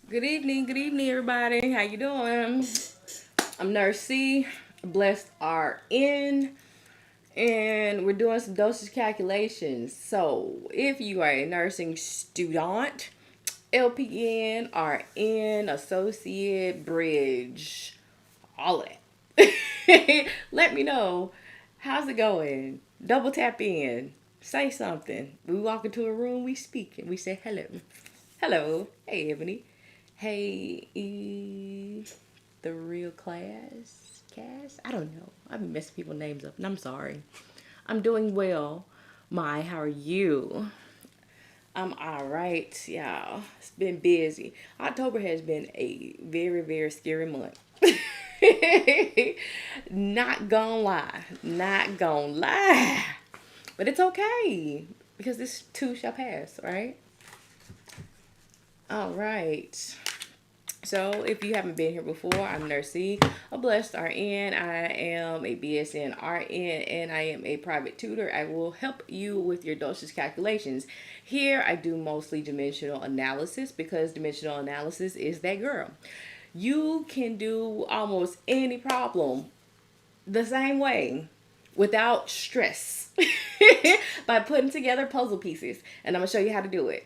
Good evening, everybody. How you doing? I'm Nurse C, Blessed RN, and we're doing some dosage calculations. So, if you are a nursing student, LPN, RN, associate, bridge, all of that, let me know how's it going. Double tap in, say something. We walk into a room, we speak, and we say hello. Hello. Hey, Ebony. Hey, the real class. Cass? I don't know. I've been messing people's names up, and I'm sorry. I'm doing well. My, how are you? I'm all right, y'all. It's been busy. October has been a very, very scary month. Not gonna lie. Not gonna lie. But it's okay because this too shall pass, right? All right. So, if you haven't been here before, I'm Nurse C, a blessed RN. I am a BSN RN and I am a private tutor. I will help you with your dosage calculations. Here, I do mostly dimensional analysis because dimensional analysis is that girl. You can do almost any problem the same way without stress by putting together puzzle pieces, and I'm gonna show you how to do it.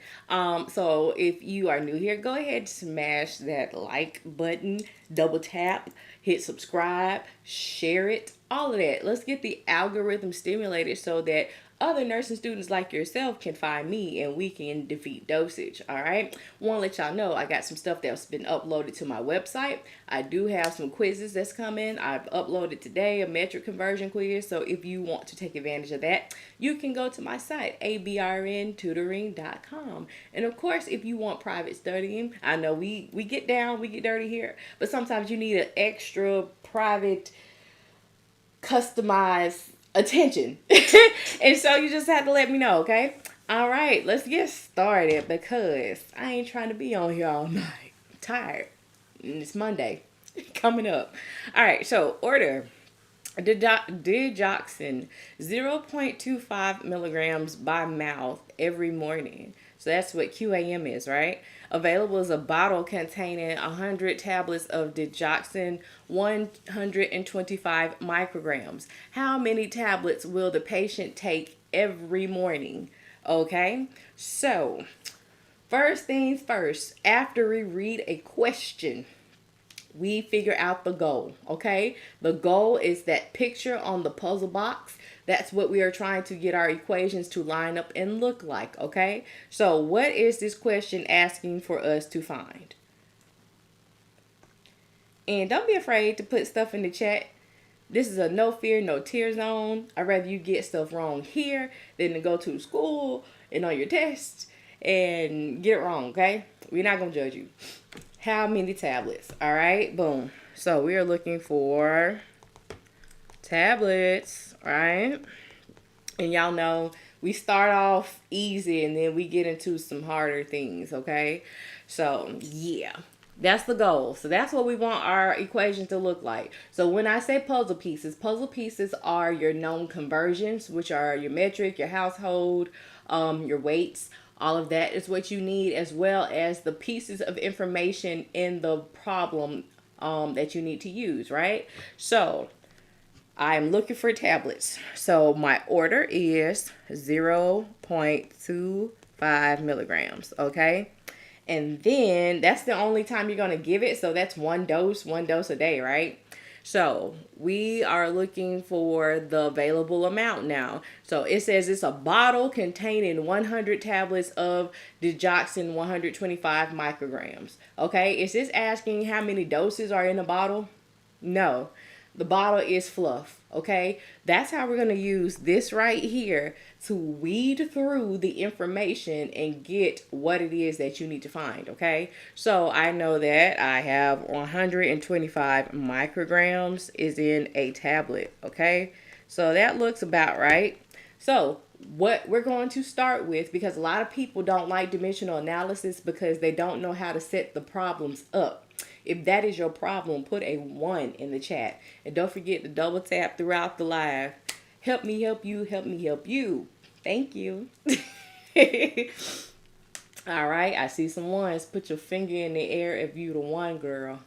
So if you are new here, go ahead and smash that like button, double tap, hit subscribe, share it, all of that. Let's get the algorithm stimulated so that other nursing students like yourself can find me and we can defeat dosage. All right. Want to let y'all know I got some stuff that's been uploaded to my website. I do have some quizzes that's coming. I've uploaded today a metric conversion quiz. So if you want to take advantage of that, you can go to my site, abrntutoring.com. And of course, if you want private studying, I know we get down, we get dirty here, but sometimes you need an extra private customized attention. And so you just have to let me know, okay? All right, let's get started because I ain't trying to be on here all night. I'm tired. And it's Monday coming up. All right, so order digoxin 0.25 milligrams by mouth every morning. So that's what QAM is, right? Available is a bottle containing 100 tablets of digoxin, 125 micrograms. How many tablets will the patient take every morning? Okay, so first things first, after we read a question, we figure out the goal, okay? The goal is that picture on the puzzle box. That's what we are trying to get our equations to line up and look like, okay? So what is this question asking for us to find? And don't be afraid to put stuff in the chat. This is a no fear, no tear zone. I'd rather you get stuff wrong here than to go to school and on your tests and get it wrong, okay? We're not going to judge you. How many tablets? All right, boom. So we are looking for tablets, right? And y'all know we start off easy and then we get into some harder things, okay? So yeah, that's the goal. So that's what we want our equation to look like. So when I say puzzle pieces are your known conversions, which are your metric, your household, your weights. All of that is what you need, as well as the pieces of information in the problem that you need to use, right? So I'm looking for tablets. So my order is 0.25 milligrams, okay? And then that's the only time you're going to give it. So that's one dose a day, right? So we are looking for the available amount now. So it says it's a bottle containing 100 tablets of digoxin, 125 micrograms. Okay, is this asking how many doses are in a bottle? No, the bottle is fluff. Okay, that's how we're going to use this right here to weed through the information and get what it is that you need to find. Okay, so I know that I have 125 micrograms is in a tablet. Okay, so that looks about right. So what we're going to start with, because a lot of people don't like dimensional analysis because they don't know how to set the problems up. If that is your problem, put a 1 in the chat. And don't forget to double tap throughout the live. Help me help you, help me help you. Thank you. All right, I see some ones. Put your finger in the air if you the one, girl.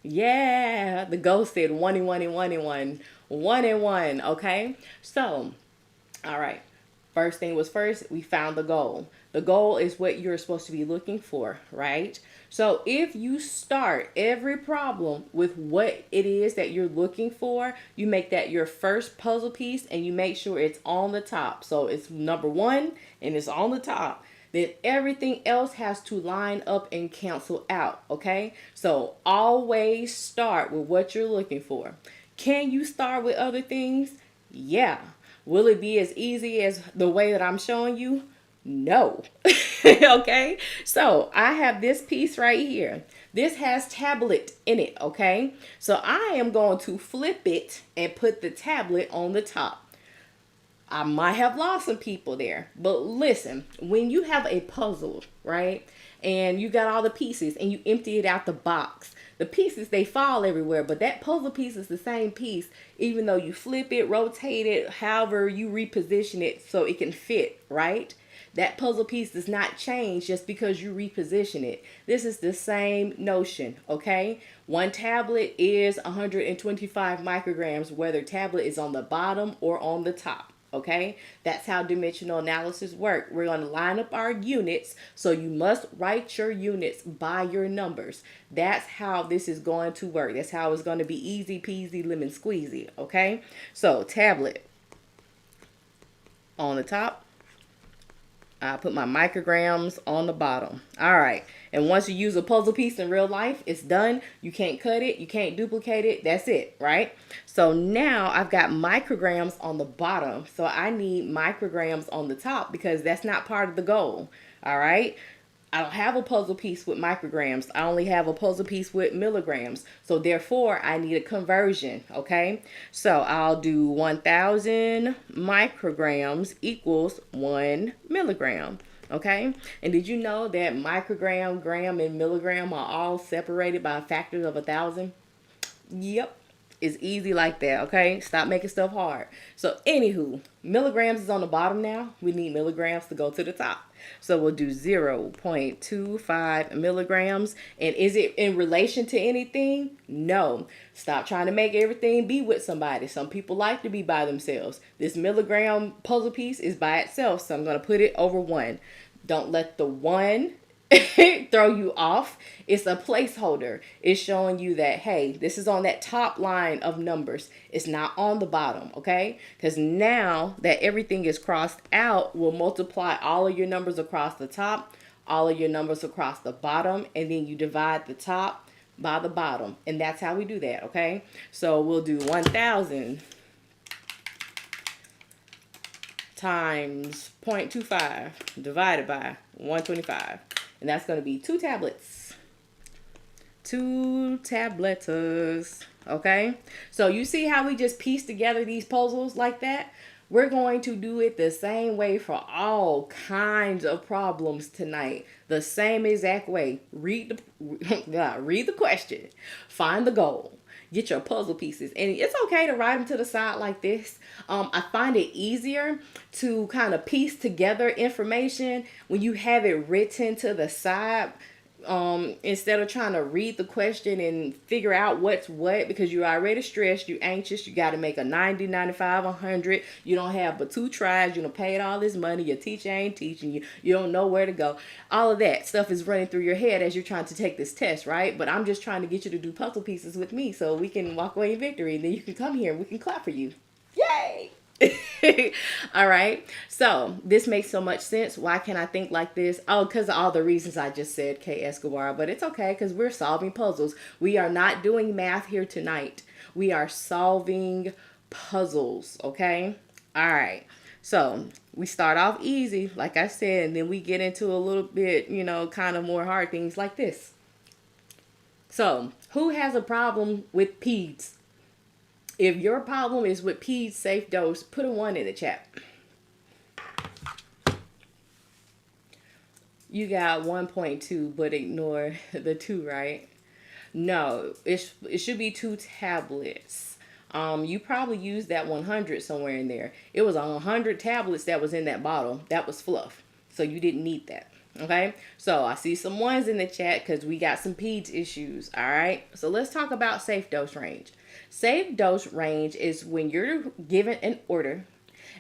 Yeah, the ghost said one and one and one and one. One and one, okay? So, all right. First thing was first, we found the goal. The goal is what you're supposed to be looking for, right? So if you start every problem with what it is that you're looking for, you make that your first puzzle piece and you make sure it's on the top. So it's number one and it's on the top. Then everything else has to line up and cancel out, okay? So always start with what you're looking for. Can you start with other things? Yeah. Will it be as easy as the way that I'm showing you? No. Okay. So I have this piece right here. This has tablet in it. Okay. So I am going to flip it and put the tablet on the top. I might have lost some people there, but listen, when you have a puzzle, right, and you got all the pieces and you empty it out the box, the pieces, they fall everywhere, but that puzzle piece is the same piece, even though you flip it, rotate it, however you reposition it so it can fit, right? That puzzle piece does not change just because you reposition it. This is the same notion, okay? One tablet is 125 micrograms, whether tablet is on the bottom or on the top. Okay, that's how dimensional analysis work. We're going to line up our units, so you must write your units by your numbers. That's how this is going to work. That's how it's going to be easy peasy lemon squeezy. Okay, so tablet on the top. I put my micrograms on the bottom. All right. And once you use a puzzle piece in real life, it's done. You can't cut it. You can't duplicate it. That's it, right? So now I've got micrograms on the bottom. So I need micrograms on the top because that's not part of the goal. All right. I don't have a puzzle piece with micrograms. I only have a puzzle piece with milligrams. So therefore, I need a conversion, okay? So I'll do 1,000 micrograms equals 1 milligram, okay? And did you know that microgram, gram, and milligram are all separated by a factor of 1,000? Yep. It's easy like that, okay? Stop making stuff hard. So anywho, milligrams is on the bottom now. We need milligrams to go to the top. So we'll do 0.25 milligrams. And is it in relation to anything? No. Stop trying to make everything be with somebody. Some people like to be by themselves. This milligram puzzle piece is by itself. So I'm going to put it over 1. Don't let the 1 throw you off. It's a placeholder. It's showing you that, hey, this is on that top line of numbers. It's not on the bottom, okay? Because now that everything is crossed out, we'll multiply all of your numbers across the top, all of your numbers across the bottom, and then you divide the top by the bottom. And that's how we do that, okay? So we'll do 1,000 times 0.25 divided by 125. And that's going to be 2 tablets. 2 tabletas. Okay? So you see how we just piece together these puzzles like that? We're going to do it the same way for all kinds of problems tonight. The same exact way. Read the question. Find the goal. Get your puzzle pieces. And it's okay to write them to the side like this. I find it easier to kind of piece together information when you have it written to the side. Instead of trying to read the question and figure out what's what, because you're already stressed, you're anxious, you got to make a 90, 95, 100. You don't have but 2 tries. You don't pay all this money. Your teacher ain't teaching you. You don't know where to go. All of that stuff is running through your head as you're trying to take this test, right? But I'm just trying to get you to do puzzle pieces with me so we can walk away in victory. And then you can come here and we can clap for you. Yay! All right. So this makes so much sense. Why can I think like this? Oh, because of all the reasons I just said, K. Escobar. But it's okay because we're solving puzzles. We are not doing math here tonight. We are solving puzzles. Okay. All right. So we start off easy, like I said, and then we get into a little bit, kind of more hard things like this. So who has a problem with peds? If your problem is with peds safe dose, put a 1 in the chat. You got 1.2, but ignore the 2, right? No, it should be 2 tablets. You probably used that 100 somewhere in there. It was 100 tablets that was in that bottle. That was fluff. So you didn't need that. Okay, so I see some ones in the chat because we got some peds issues. All right, so let's talk about safe dose range. Safe dose range is when you're given an order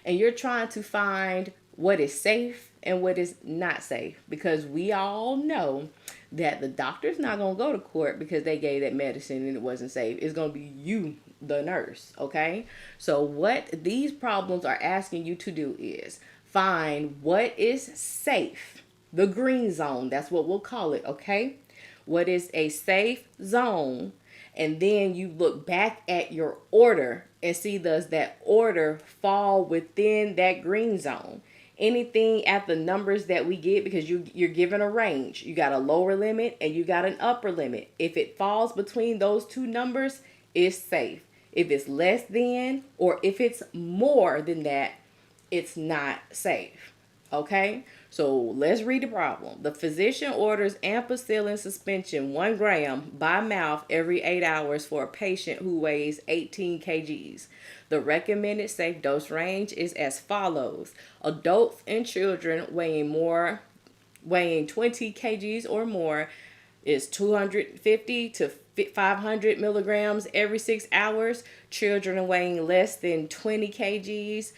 and you're trying to find what is safe and what is not safe, because we all know that the doctor's not going to go to court because they gave that medicine and it wasn't safe. It's going to be you, the nurse. Okay, so what these problems are asking you to do is find what is safe, the green zone, that's what we'll call it. Okay, what is a safe zone, and then you look back at your order and see, does that order fall within that green zone? Anything at the numbers that we get, because you're given a range. You got a lower limit and you got an upper limit. If it falls between those two numbers, it's safe. If it's less than or if it's more than that, it's not safe. Okay, so let's read the problem. The physician orders ampicillin suspension 1 gram by mouth every 8 hours for a patient who weighs 18 kgs. The recommended safe dose range is as follows. Adults and children weighing 20 kgs or more is 250 to 500 milligrams every 6 hours. Children weighing less than 20 kgs,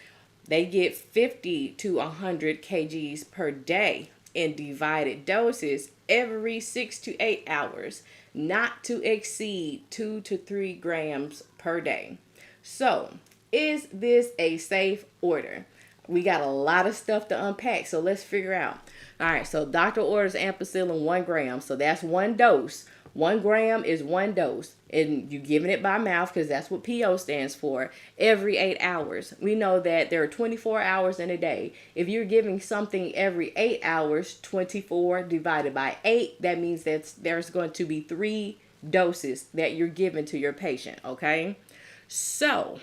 they get 50 to 100 kgs per day in divided doses every 6 to 8 hours, not to exceed 2 to 3 grams per day. So, is this a safe order? We got a lot of stuff to unpack, so let's figure out. All right, so doctor orders ampicillin 1 gram, so that's 1 dose. 1 gram is 1 dose, and you're giving it by mouth because that's what PO stands for, every 8 hours. We know that there are 24 hours in a day. If you're giving something every 8 hours, 24 divided by 8, that means that there's going to be 3 doses that you're giving to your patient, okay? So,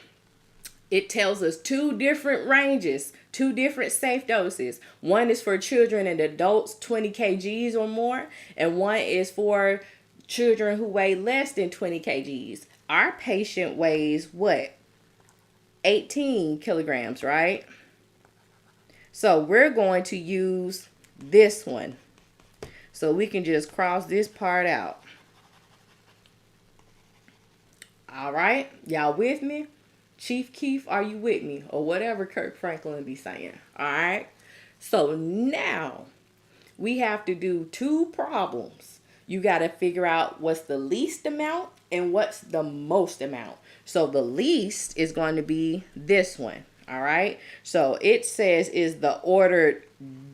it tells us 2 different ranges, 2 different safe doses. One is for children and adults 20 kgs or more, and one is for children who weigh less than 20 kgs. Our patient weighs what? 18 kilograms, right? So we're going to use this one. So we can just cross this part out. All right, y'all with me? Chief Keef, are you with me? Or whatever Kirk Franklin be saying. All right. So now we have to do 2 problems. You got to figure out what's the least amount and what's the most amount. So the least is going to be this one. All right. So it says, is the ordered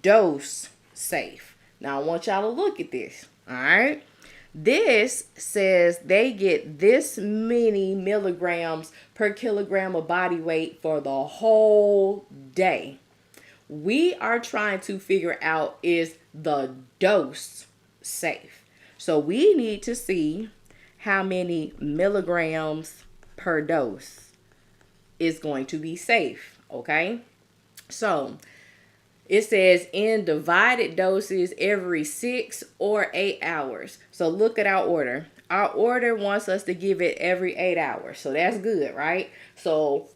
dose safe? Now I want y'all to look at this. All right. This says they get this many milligrams per kilogram of body weight for the whole day. We are trying to figure out, is the dose safe? So we need to see how many milligrams per dose is going to be safe, okay? So it says in divided doses every 6 or 8 hours. So look at our order. Our order wants us to give it every 8 hours. So that's good, right? So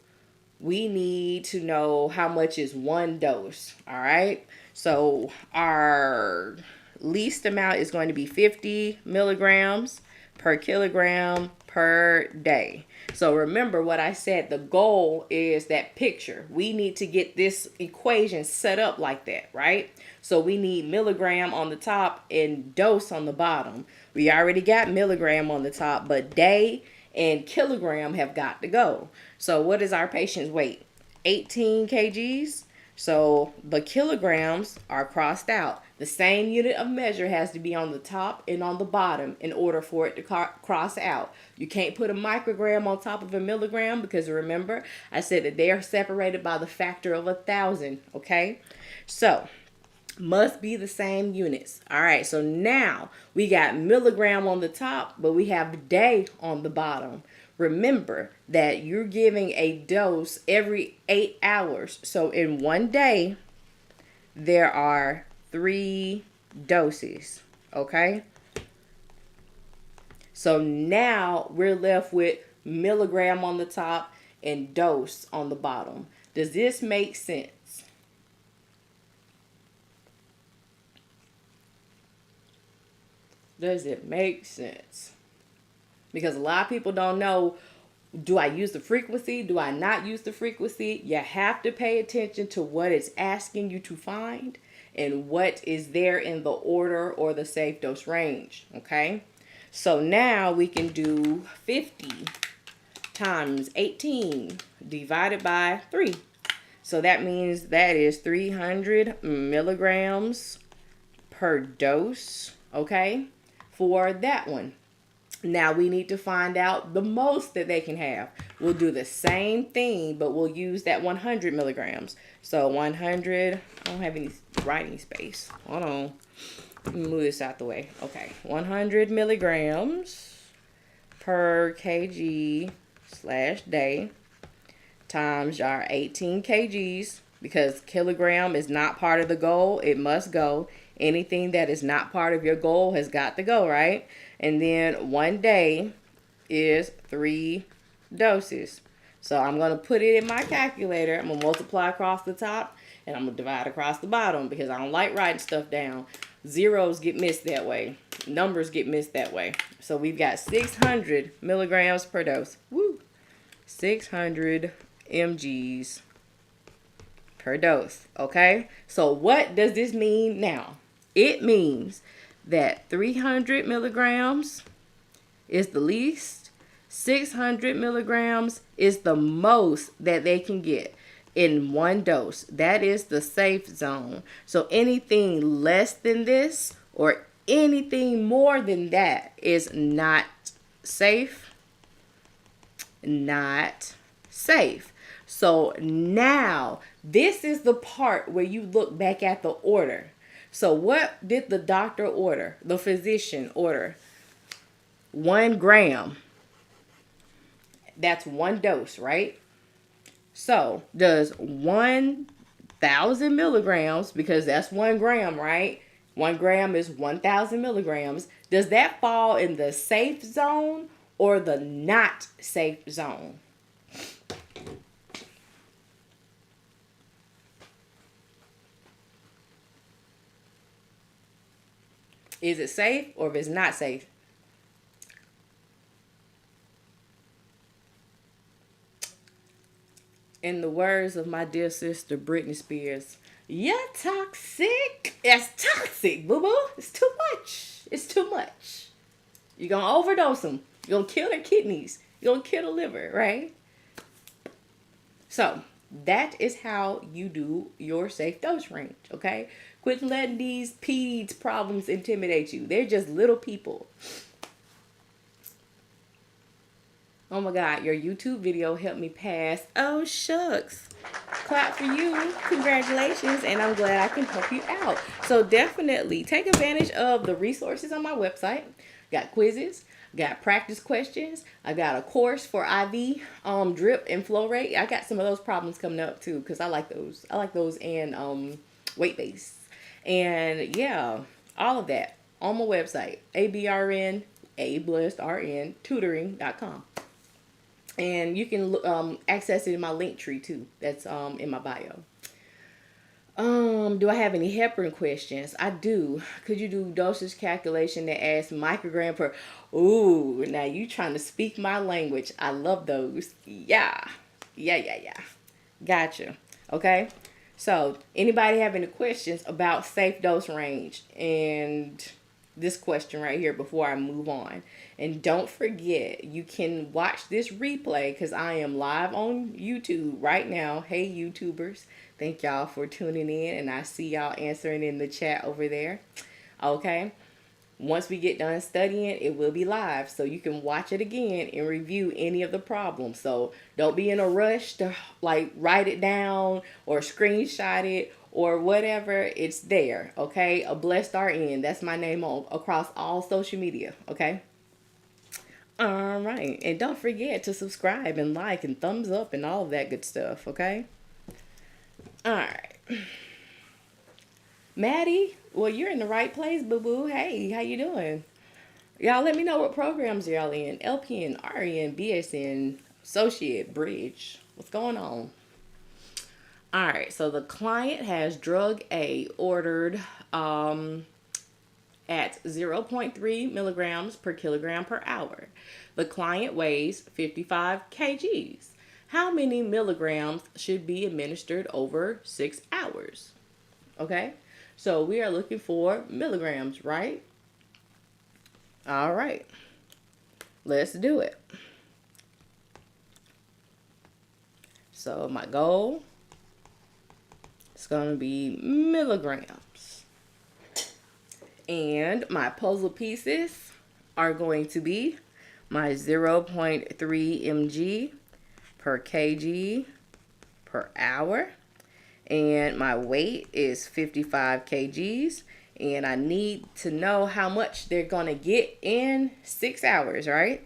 we need to know how much is 1 dose, all right? So our least amount is going to be 50 milligrams per kilogram per day. So remember what I said, the goal is that picture. We need to get this equation set up like that, right? So we need milligram on the top and dose on the bottom. We already got milligram on the top, but day and kilogram have got to go. So what is our patient's weight? 18 kgs. So the kilograms are crossed out. The same unit of measure has to be on the top and on the bottom in order for it to cross out. You can't put a microgram on top of a milligram because remember, I said that they are separated by the factor of 1,000, okay? So, must be the same units. All right, so now we got milligram on the top, but we have day on the bottom. Remember that you're giving a dose every 8 hours. So in one day, there are 3 doses, okay? So now we're left with milligram on the top and dose on the bottom. Does this make sense? Does it make sense? Because a lot of people don't know, do I use the frequency? Do I not use the frequency? You have to pay attention to what it's asking you to find and what is there in the order or the safe dose range. Okay. So now we can do 50 times 18 divided by 3. So that means that is 300 milligrams per dose. Okay. For that one. Now we need to find out the most that they can have. We'll do the same thing, but we'll use that 100 milligrams. So 100, I don't have any writing space. Hold on. Let me move this out the way. Okay, 100 milligrams per kg/day times our 18 kgs. Because kilogram is not part of the goal, it must go. Anything that is not part of your goal has got to go, right? And then 1 day is 3 doses. So I'm going to put it in my calculator. I'm going to multiply across the top and I'm going to divide across the bottom because I don't like writing stuff down. Zeros get missed that way. Numbers get missed that way. So we've got 600 milligrams per dose. Woo! 600 mgs per dose. Okay? So what does this mean now? It means that 300 milligrams is the least, 600 milligrams is the most that they can get in one dose. That is the safe zone. So anything less than this or anything more than that is not safe. Not safe. So now this is the part where you look back at the order. So what did the doctor order? The physician order? 1 gram. That's 1 dose, right? So does 1,000 milligrams, because that's 1 gram, right? 1 gram is 1,000 milligrams. Does that fall in the safe zone or the not safe zone? Is it safe or if it's not safe? In the words of my dear sister Britney Spears, you're toxic. That's toxic, boo-boo. It's too much. It's too much. You're going to overdose them. You're going to kill their kidneys. You're going to kill the liver, right? So that is how you do your safe dose range, okay? Quit letting these peds problems intimidate you. They're just little people. Oh my God, your YouTube video helped me pass. Oh shucks. Clap for you. Congratulations. And I'm glad I can help you out. So definitely take advantage of the resources on my website. Got quizzes. Got practice questions. I got a course for IV drip and flow rate. I got some of those problems coming up too because I like those. I like those and weight base. And yeah, all of that on my website, ABRN, ABlessedRN, tutoring.com. And you can access it in my link tree too. That's in my bio. Do I have any heparin questions? I do. Could you do dosage calculation that adds microgram per? Ooh, now you trying to speak my language. I love those. Yeah. Gotcha. Okay. So anybody have any questions about safe dose range and this question right here before I move on? And don't forget, you can watch this replay because I am live on YouTube right now. Hey, YouTubers. Thank y'all for tuning in, and I see y'all answering in the chat over there. Okay. Once we get done studying, it will be live, so you can watch it again and review any of the problems. So don't be in a rush to like write it down or screenshot it or whatever. It's there. Okay. A Blessed RN. That's my name across all social media. Okay. All right. And don't forget to subscribe and like and thumbs up and all of that good stuff. Okay. All right. Maddie, well, you're in the right place, boo-boo. Hey, how you doing? Y'all let me know what programs y'all in. LPN, RN, BSN, Associate, Bridge. What's going on? All right. So the client has drug A ordered at 0.3 milligrams per kilogram per hour. The client weighs 55 kgs. How many milligrams should be administered over 6 hours? Okay, so we are looking for milligrams, right? All right, let's do it. So my goal is going to be milligrams. And my puzzle pieces are going to be my 0.3 mg per kg per hour. And my weight is 55 kgs. And I need to know how much they're going to get in 6 hours, right?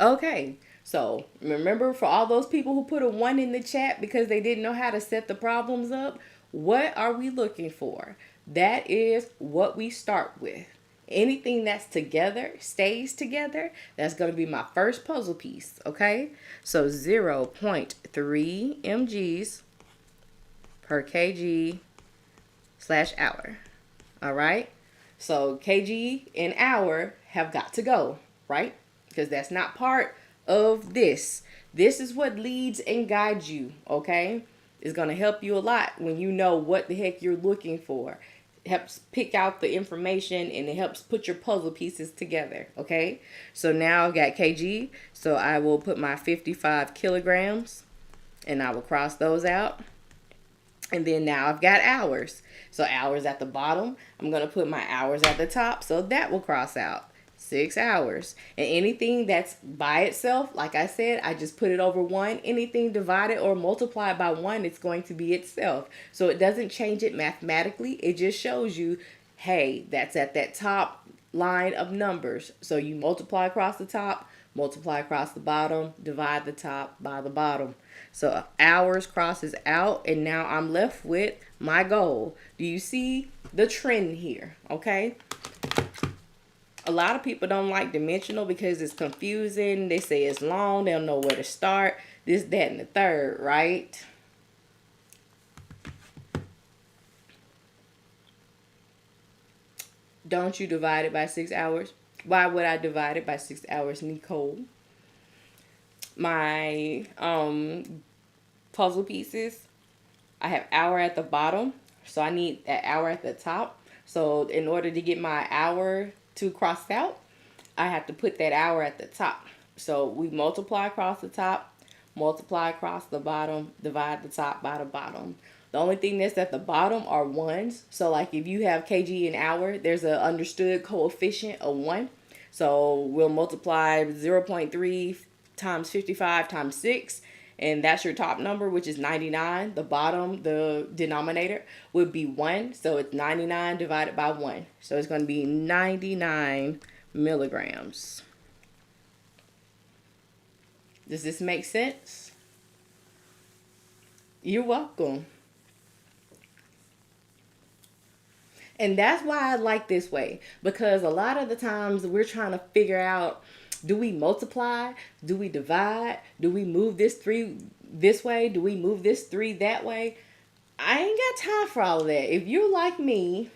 Okay, so remember, for all those people who put a 1 in the chat because they didn't know how to set the problems up, what are we looking for? That is what we start with. Anything that's together, stays together, that's going to be my first puzzle piece, okay? So 0.3 mgs per kg / hour. All right? So kg and hour have got to go, right? Because that's not part of this. This is what leads and guides you, okay? It's going to help you a lot when you know what the heck you're looking for. It helps pick out the information, and it helps put your puzzle pieces together, okay? So now I've got kg, so I will put my 55 kilograms, and I will cross those out. And then now I've got hours. So hours at the bottom, I'm going to put my hours at the top, so that will cross out. 6 hours. And anything that's by itself, like I said, I just put it over 1. Anything divided or multiplied by 1, it's going to be itself. So it doesn't change it mathematically. It just shows you, hey, that's at that top line of numbers. So you multiply across the top, multiply across the bottom, divide the top by the bottom. So hours crosses out, and now I'm left with my goal. Do you see the trend here? Okay. A lot of people don't like dimensional because it's confusing. They say it's long. They don't know where to start. This, that, and the third, right? Don't you divide it by 6 hours? Why would I divide it by 6 hours, Nicole? My puzzle pieces, I have hour at the bottom, so I need that hour at the top. So in order to get my hour to cross out, I have to put that hour at the top. So we multiply across the top, multiply across the bottom, divide the top by the bottom. The only thing that's at the bottom are 1s. So like if you have kg an hour, there's an understood coefficient of 1. So we'll multiply 0.3 times 55 times 6. And that's your top number, which is 99. The bottom, the denominator, would be 1. So it's 99 divided by 1. So it's going to be 99 milligrams. Does this make sense? You're welcome. And that's why I like this way. Because a lot of the times we're trying to figure out, do we multiply? Do we divide? Do we move this 3 this way? Do we move this 3 that way? I ain't got time for all of that. If you're like me,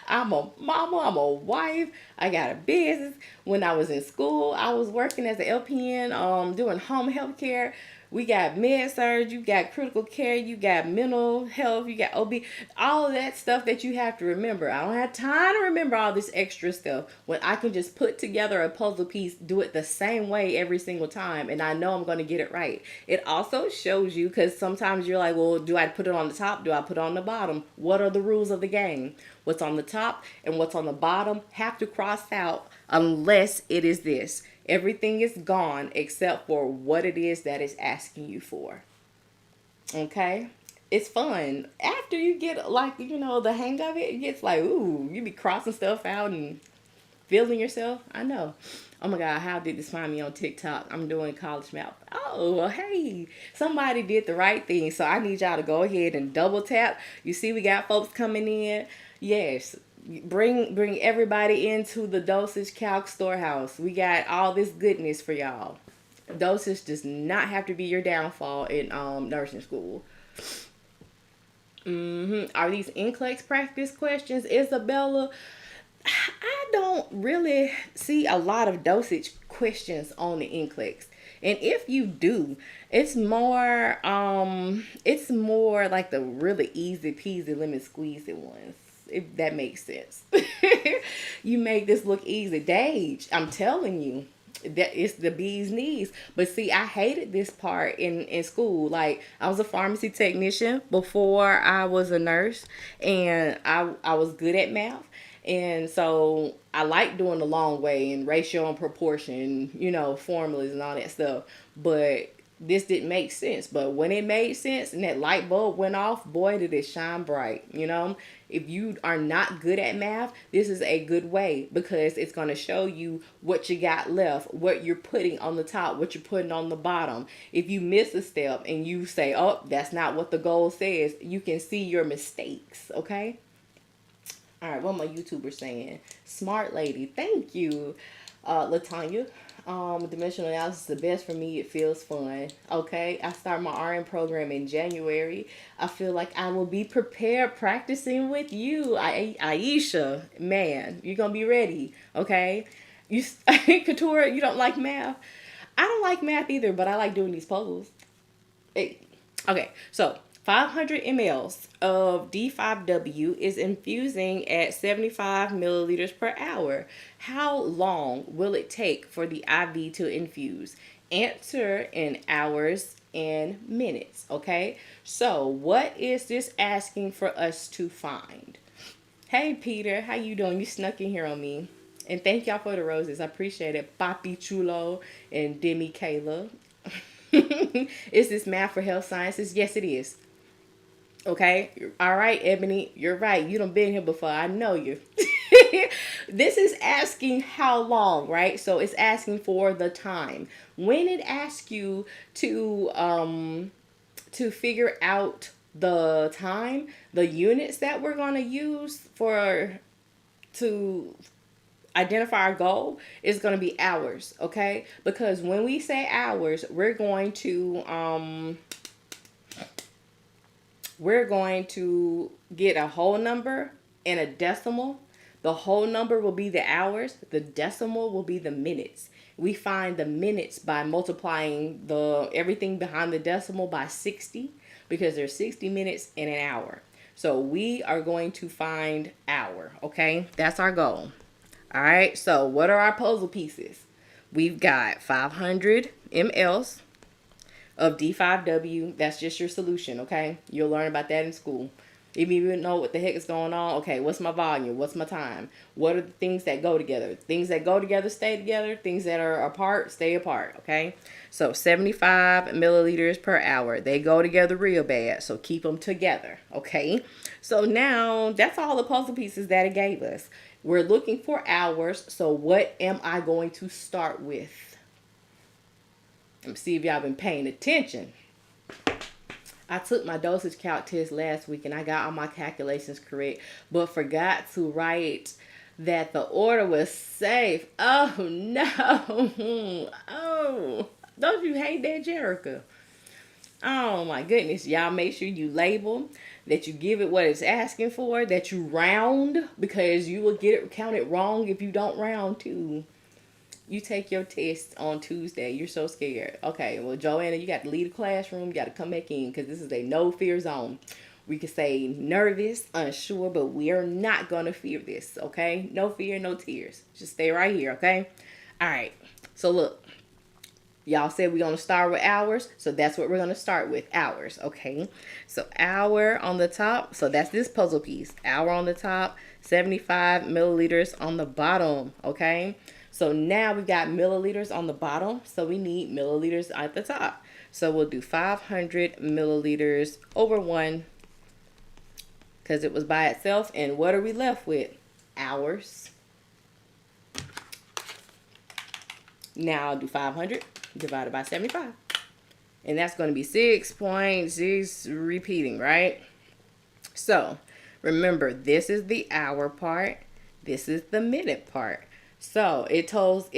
I'm a mama, I'm a wife, I got a business. When I was in school, I was working as an LPN, doing home health care. We got med surg, you got critical care, you got mental health, you got OB, all of that stuff that you have to remember. I don't have time to remember all this extra stuff when I can just put together a puzzle piece, do it the same way every single time, and I know I'm going to get it right. It also shows you, because sometimes you're like, well, do I put it on the top? Do I put it on the bottom? What are the rules of the game? What's on the top and what's on the bottom have to cross out unless it is this. Everything is gone except for what it is that it's asking you for. Okay? It's fun. After you get, like, the hang of it, it gets like, ooh, you be crossing stuff out and feeling yourself. I know. Oh my God, how did this find me on TikTok? I'm doing college math. Oh, well, hey, somebody did the right thing. So I need y'all to go ahead and double tap. You see we got folks coming in. Yes. Bring everybody into the Dosage Calc Storehouse. We got all this goodness for y'all. Dosage does not have to be your downfall in nursing school. Are these NCLEX practice questions, Isabella? I don't really see a lot of dosage questions on the NCLEX. And if you do, it's more like the really easy peasy lemon squeezy ones. If that makes sense. You make this look easy. Dage, I'm telling you, that it's the bee's knees. But see, I hated this part in school. Like, I was a pharmacy technician before I was a nurse, and I was good at math. And so I like doing the long way and ratio and proportion, formulas and all that stuff. But this didn't make sense. But when it made sense and that light bulb went off, boy, did it shine bright. If you are not good at math, this is a good way, because it's going to show you what you got left, what you're putting on the top, what you're putting on the bottom. If you miss a step and you say, oh, that's not what the goal says, you can see your mistakes, okay? All right, what my YouTuber saying? Smart lady, thank you. Latanya, dimensional analysis is the best for me. It feels fun. Okay, I start my RN program in January. I feel like I will be prepared practicing with you. Aisha, man, you're going to be ready. Okay, Couture, you don't like math? I don't like math either, but I like doing these puzzles. Okay, so 500 mLs of D5W is infusing at 75 milliliters per hour. How long will it take for the IV to infuse? Answer in hours and minutes, okay? So what is this asking for us to find? Hey, Peter, how you doing? You snuck in here on me. And thank y'all for the roses. I appreciate it. Papi Chulo and Demi Kayla. Is this math for health sciences? Yes, it is. Okay. All right, Ebony, you're right. You done been here before. I know you. This is asking how long, right? So it's asking for the time. When it asks you to figure out the time, the units that we're going to use to identify our goal is going to be hours, okay? Because when we say hours, we're going to get a whole number and a decimal. The whole number will be the hours. The decimal will be the minutes. We find the minutes by multiplying everything behind the decimal by 60, because there's 60 minutes in an hour. So we are going to find hour, okay? That's our goal. All right, so what are our puzzle pieces? We've got 500 mLs of D5W. That's just your solution, okay? You'll learn about that in school. If you even know what the heck is going on, okay, what's my volume? What's my time? What are the things that go together? Things that go together stay together. Things that are apart stay apart, okay? So 75 milliliters per hour. They go together real bad, so keep them together, okay? So now that's all the puzzle pieces that it gave us. We're looking for hours, so what am I going to start with? Let me see if y'all been paying attention. I took my dosage calc test last week and I got all my calculations correct, but forgot to write that the order was safe. Oh no. Oh, don't you hate that, Jerica? Oh my goodness. Y'all make sure you label, that you give it what it's asking for, that you round, because you will get it counted wrong if you don't round too. You take your test on Tuesday. You're so scared. Okay, well, Joanna, you got to leave the classroom. You got to come back in, because this is a no fear zone. We could say nervous, unsure, but we are not going to fear this, okay? No fear, no tears. Just stay right here, okay? All right, so look. Y'all said we're going to start with hours, so that's what we're going to start with, hours, okay? So hour on the top, so that's this puzzle piece. Hour on the top, 75 milliliters on the bottom, okay? So now we got milliliters on the bottom, so we need milliliters at the top. So we'll do 500 milliliters over 1, because it was by itself. And what are we left with? Hours. Now I'll do 500 divided by 75. And that's going to be 6.6 repeating, right? So remember, this is the hour part. This is the minute part. So it tells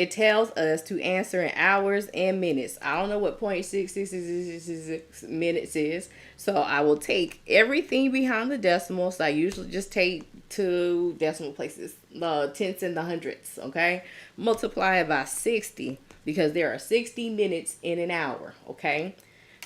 us to answer in hours and minutes. I don't know what 0.6666 minutes is. So I will take everything behind the decimal. So I usually just take two decimal places, the tenths and the hundredths, okay? Multiply it by 60 because there are 60 minutes in an hour, okay?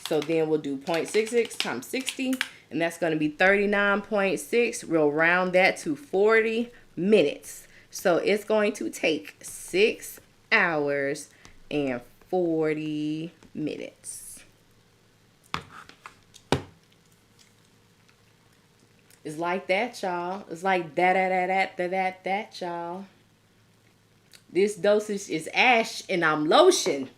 So then we'll do 0.66 times 60, and that's going to be 39.6. We'll round that to 40 minutes. So it's going to take 6 hours and 40 minutes. It's like that, y'all. It's like that, y'all. This dosage is ash and I'm lotion.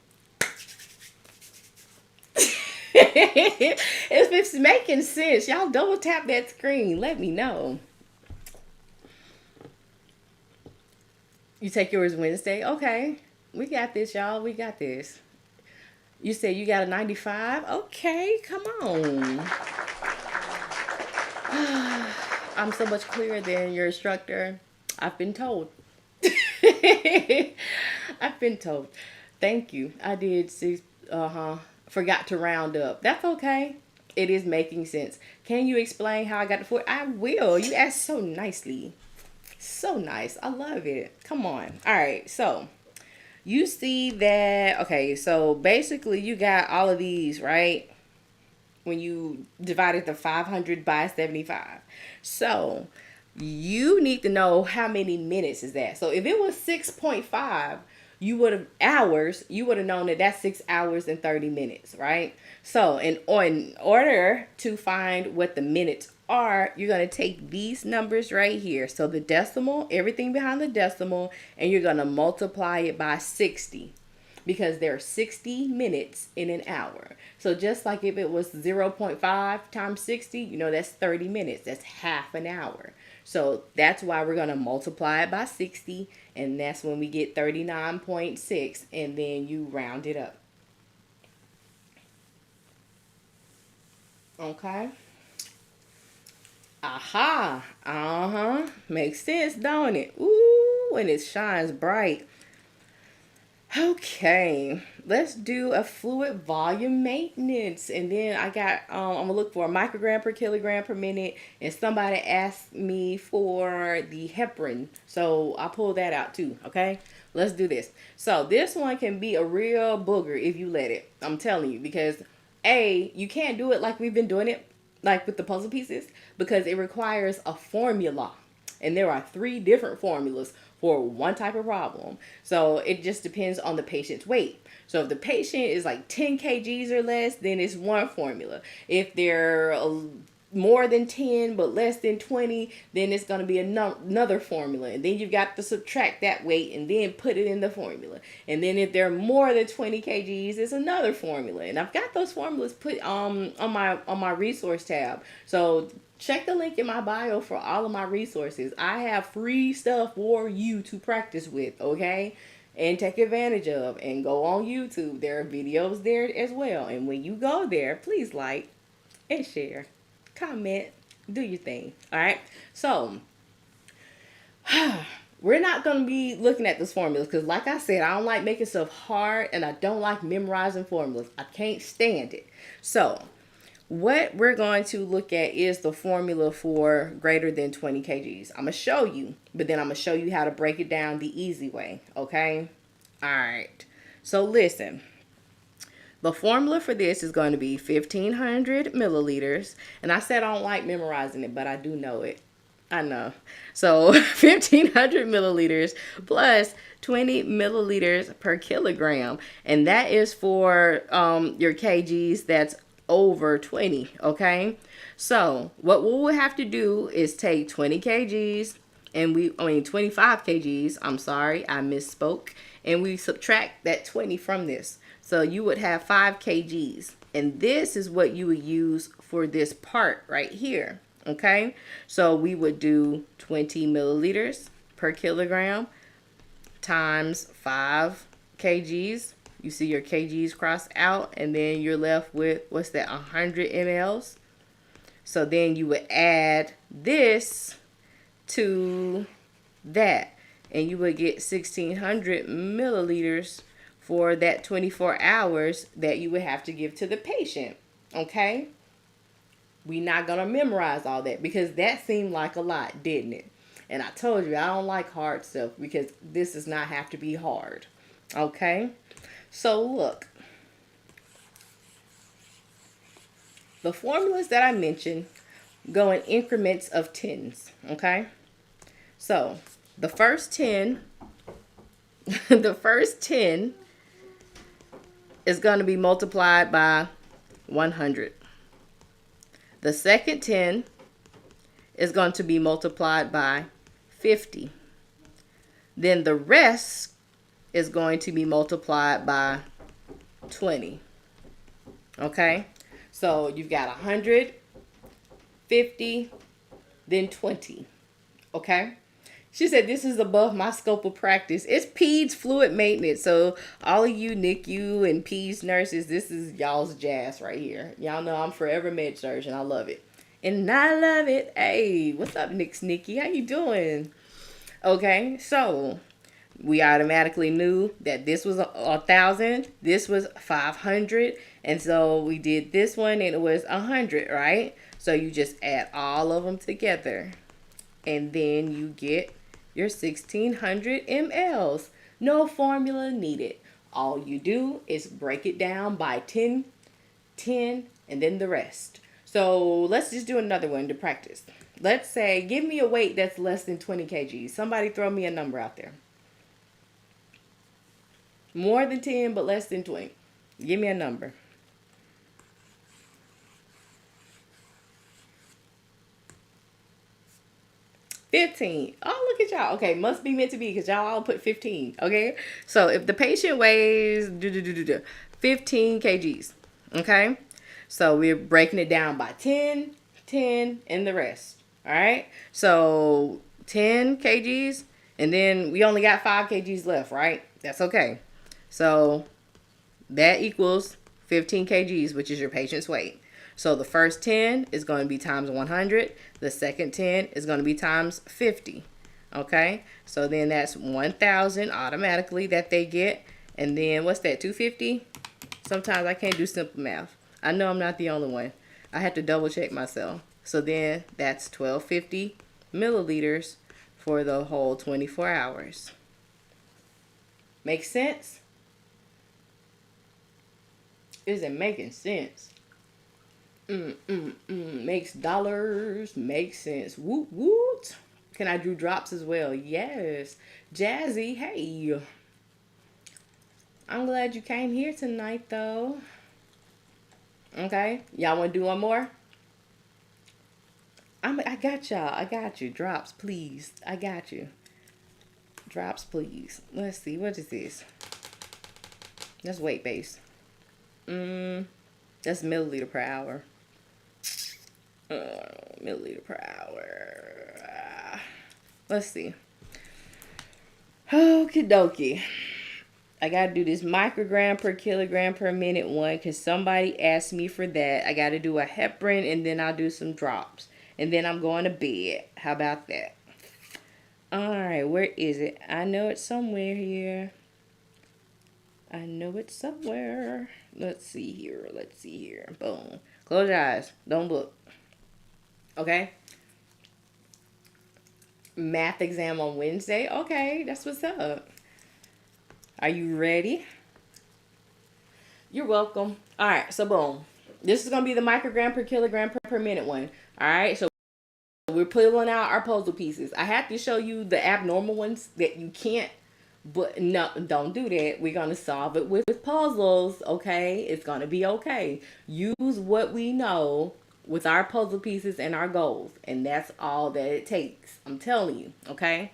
If it's making sense, y'all double tap that screen. Let me know. You take yours Wednesday? Okay. We got this, y'all. We got this. You said you got a 95? Okay, come on. I'm so much clearer than your instructor. I've been told. I've been told. Thank you. I did 6. Forgot to round up. That's okay. It is making sense. Can you explain how I got the 4? I will. You asked so nicely. So nice. I love it. Come on. All right. So you see that. Okay. So basically you got all of these, right? When you divided the 500 by 75. So you need to know how many minutes is that. So if it was 6.5, you would have known that that's 6 hours and 30 minutes, right? So in order to find what the minutes are, you're going to take these numbers right here. So the decimal, everything behind the decimal, and you're going to multiply it by 60 because there are 60 minutes in an hour. So just like if it was 0.5 times 60, that's 30 minutes. That's half an hour. So that's why we're going to multiply it by 60, and that's when we get 39.6, and then you round it up. Okay? Aha. Makes sense, don't it? Ooh, and it shines bright. Okay, let's do a fluid volume maintenance. And then I'm going to look for a microgram per kilogram per minute. And somebody asked me for the heparin. So I'll pull that out too, okay? Let's do this. So this one can be a real booger if you let it. I'm telling you, because you can't do it like we've been doing it, like with the puzzle pieces, because it requires a formula. And there are 3 different formulas for one type of problem. So it just depends on the patient's weight. So if the patient is like 10 kgs or less, then it's one formula. If they're more than 10 but less than 20, then it's going to be another formula. And then you've got to subtract that weight and then put it in the formula. And then if they're more than 20 kgs, it's another formula. And I've got those formulas put on my resource tab. So check the link in my bio for all of my resources. I have free stuff for you to practice with, okay? And take advantage of. And go on YouTube. There are videos there as well. And when you go there, please like and share. Comment. Do your thing. All right? So, we're not going to be looking at this formulas because, like I said, I don't like making stuff hard and I don't like memorizing formulas. I can't stand it. So, what we're going to look at is the formula for greater than 20 kgs. I'm going to show you, but then I'm going to show you how to break it down the easy way, okay? All right. So listen, the formula for this is going to be 1,500 milliliters. And I said I don't like memorizing it, but I do know it. I know. So 1,500 milliliters plus 20 milliliters per kilogram. And that is for your kgs that's over 20, okay? So what we'll have to do is take 20 kgs and 25 kgs, I'm sorry, I misspoke, and we subtract that 20 from this. So you would have 5 kgs, and this is what you would use for this part right here, okay? So we would do 20 milliliters per kilogram times 5 kgs. You see your kgs crossed out, and then you're left with, what's that, 100 mLs. So then you would add this to that. and you would get 1,600 milliliters for that 24 hours that you would have to give to the patient. Okay? We're not going to memorize all that because that seemed like a lot, didn't it? And I told you I don't like hard stuff because this does not have to be hard. Okay? So look. The formulas that I mentioned go in increments of tens. Okay? So the first 10 the first 10 is going to be multiplied by 100. The second 10 is going to be multiplied by 50. Then the rest is going to be multiplied by 20. Okay? So you've got 100, 50, then 20. Okay? She said, this is above my scope of practice. It's peds fluid maintenance. So all of you NICU and peds nurses, this is y'all's jazz right here. Y'all know I'm forever med surgeon. I love it. And I love it. Hey, what's up, Nikki? How you doing? Okay, so we automatically knew that this was 1,000. This was 500. And so we did this one and it was 100, right? So you just add all of them together. And then you get your 1,600 mLs. No formula needed. All you do is break it down by 10, 10, and then the rest. So let's just do another one to practice. Let's say, give me a weight that's less than 20 kgs. Somebody throw me a number out there. More than 10, but less than 20. Give me a number. 15. Oh, look at y'all. Okay, must be meant to be because y'all all put 15. Okay, so if the patient weighs 15 kgs, okay, so we're breaking it down by 10, 10, and the rest. All right, so 10 kgs, and then we only got 5 kgs left, right? That's okay. So that equals 15 kgs, which is your patient's weight. So the first 10 is going to be times 100. The second 10 is going to be times 50. Okay? So then that's 1,000 automatically that they get. And then what's that, 250? Sometimes I can't do simple math. I know I'm not the only one. I have to double check myself. So then that's 1,250 milliliters for the whole 24 hours. Make sense? Is it making sense? Makes dollars, makes sense. Woot woot. Can I do drops as well? Yes. Jazzy, hey. I'm glad you came here tonight, though. Okay. Y'all want to do one more? I got y'all. I got you. Drops, please. I got you. Drops, please. Let's see. What is this? That's weight based. That's milliliter per hour. Milliliter per hour. Let's see. Okie dokie. I got to do this microgram per kilogram per minute one because somebody asked me for that. I got to do a heparin and then I'll do some drops. And then I'm going to bed. How about that? All right, where is it? I know it's somewhere here. I know it's somewhere. Let's see here. Let's see here. Boom. Close your eyes. Don't look. Okay. Math exam on Wednesday. Okay, that's what's up. Are you ready? You're welcome. All right, so boom. This is going to be the microgram per kilogram per minute one. All right, so we're pulling out our puzzle pieces. I have to show you the abnormal ones that you can't. But no, don't do that. We're going to solve it with puzzles, okay? It's going to be okay. Use what we know with our puzzle pieces and our goals. And that's all that it takes. I'm telling you, okay?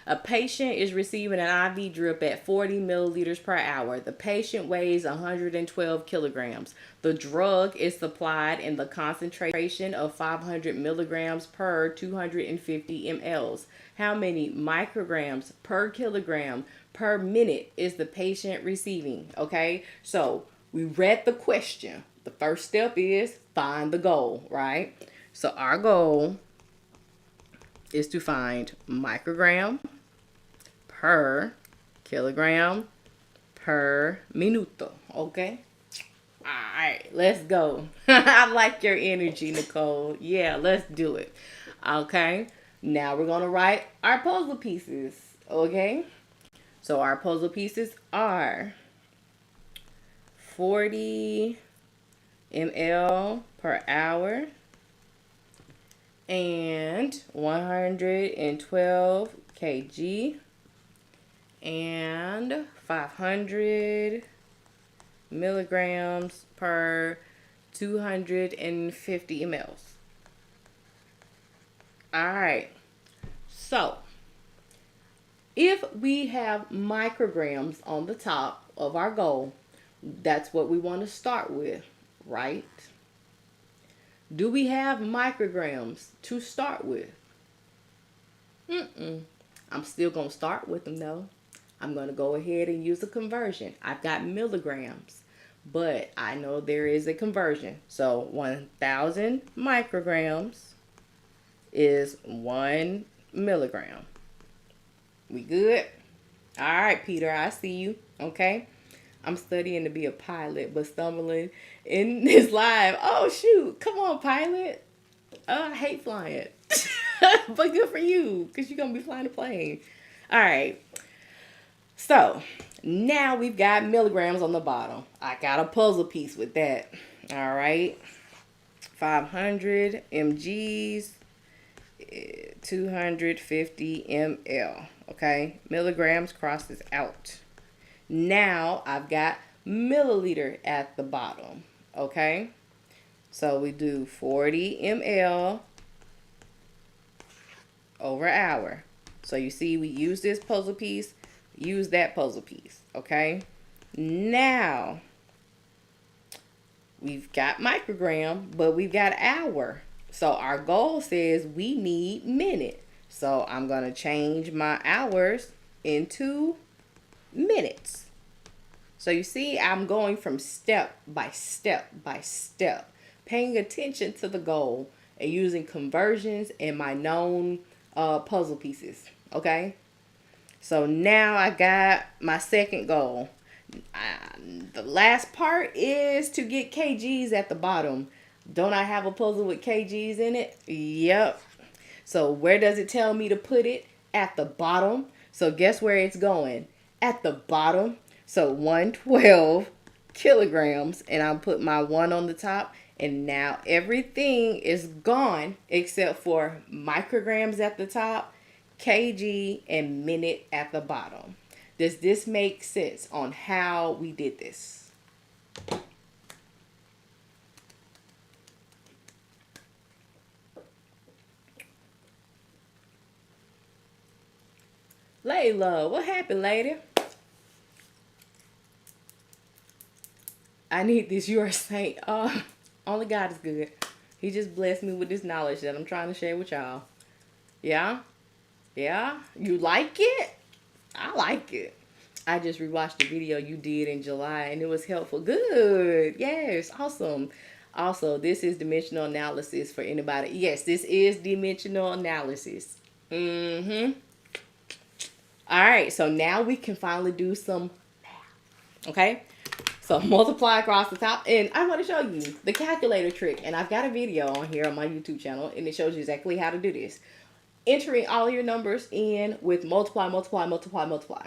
A patient is receiving an IV drip at 40 milliliters per hour. The patient weighs 112 kilograms. The drug is supplied in the concentration of 500 milligrams per 250 mLs. How many micrograms per kilogram per minute is the patient receiving? Okay, so we read the question. The first step is find the goal, right? So our goal is to find microgram per kilogram per minuto. Okay? Alright, let's go. I like your energy, Nicole. Yeah, let's do it. Okay? Now we're going to write our puzzle pieces. Okay? So our puzzle pieces are 40 ml per hour and 112 kg and 500 milligrams per 250 mLs. All right. So, if we have micrograms on the top of our goal, that's what we want to start with, right? Do we have micrograms to start with? I'm still going to start with them though. I'm going to go ahead and use a conversion. I've got milligrams, but I know there is a conversion. So 1,000 micrograms is 1 milligram. We good? All right, Peter, I see you. Okay. I'm studying to be a pilot, but stumbling in this live. Oh, shoot. Come on, pilot. I hate flying. But good for you, because you're going to be flying a plane. All right. So, now we've got milligrams on the bottom. I got a puzzle piece with that. All right. 500 mg's, 250 ml. Okay. Milligrams crosses out. Now, I've got milliliter at the bottom. Okay. So, we do 40 ml over hour. So, you see, we use this puzzle piece. Use that puzzle piece, okay? Now, we've got microgram, but we've got hour. So our goal says we need minute. So I'm going to change my hours into minutes. So you see, I'm going from step by step by step, paying attention to the goal and using conversions and my known puzzle pieces, okay? So now I got my second goal. The last part is to get kgs at the bottom. Don't I have a puzzle with kgs in it? Yep. So where does it tell me to put it? At the bottom. So guess where it's going? At the bottom. So 112 kilograms. And I'll put my 1 on the top. And now everything is gone except for micrograms at the top, kg, and minute at the bottom. Does this make sense on how we did this? Layla, what happened, lady? I need this. You are a saint. Only God is good. He just blessed me with this knowledge that I'm trying to share with y'all. Yeah? Yeah? You like it? I like it. I just rewatched the video you did in July and it was helpful. Good. Yes. Awesome. Also, this is dimensional analysis for anybody. Yes, this is dimensional analysis. All right. So now we can finally do some math. Okay. So multiply across the top. And I want to show you the calculator trick. And I've got a video on here on my YouTube channel. And it shows you exactly how to do this. Entering all your numbers in with multiply, multiply, multiply, multiply.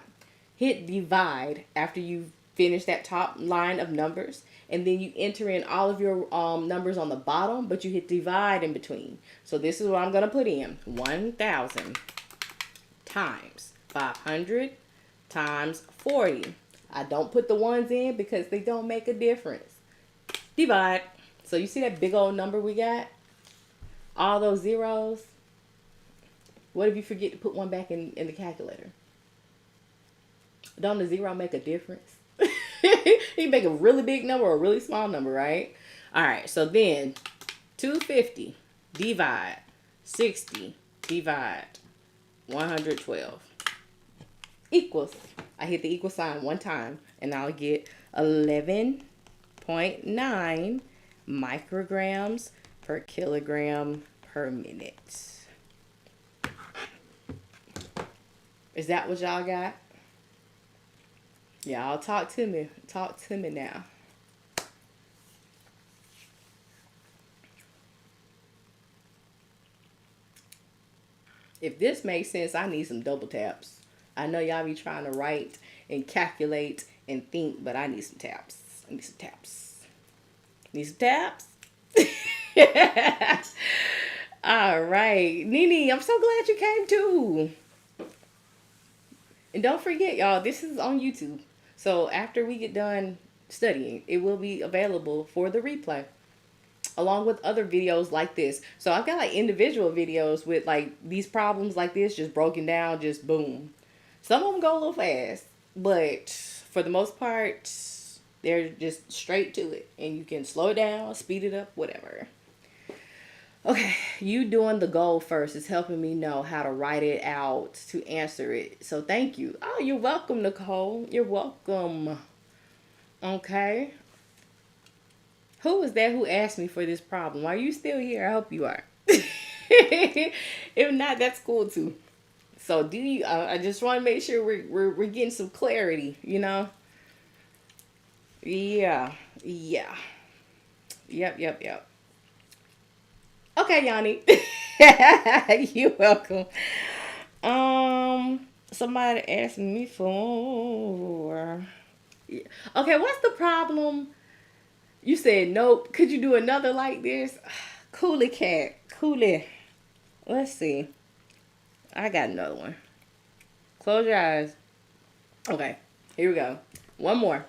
Hit divide after you finish that top line of numbers. And then you enter in all of your numbers on the bottom, but you hit divide in between. So this is what I'm going to put in. 1,000 times 500 times 40. I don't put the ones in because they don't make a difference. Divide. So you see that big old number we got? All those zeros. What if you forget to put one back in the calculator? Don't the zero make a difference? You make a really big number or a really small number, right? All right, so then 250 divide 60 divide 112 equals, I hit the equal sign one time and I'll get 11.9 micrograms per kilogram per minute. Is that what y'all got? Y'all talk to me. Talk to me now. If this makes sense, I need some double taps. I know y'all be trying to write and calculate and think, but I need some taps. I need some taps. Need some taps? All right. Nene, I'm so glad you came too. And don't forget, y'all, this is on YouTube. So after we get done studying, it will be available for the replay, along with other videos like this. So I've got like individual videos with like these problems like this, just broken down, just boom. Some of them go a little fast, but for the most part, they're just straight to it. And you can slow it down, speed it up, whatever. Okay, you doing the goal first is helping me know how to write it out to answer it. So thank you. Oh, you're welcome, Nicole. You're welcome. Okay. Who was that who asked me for this problem? Are you still here? I hope you are. If not, that's cool too. So do you? I just want to make sure we're getting some clarity. You know. Yeah. Yeah. Yep. Okay, Yanni. You're welcome. Somebody asked me for. Okay, what's the problem? You said nope. Could you do another like this? Coolie cat. Coolie. Let's see. I got another one. Close your eyes. Okay, here we go. One more.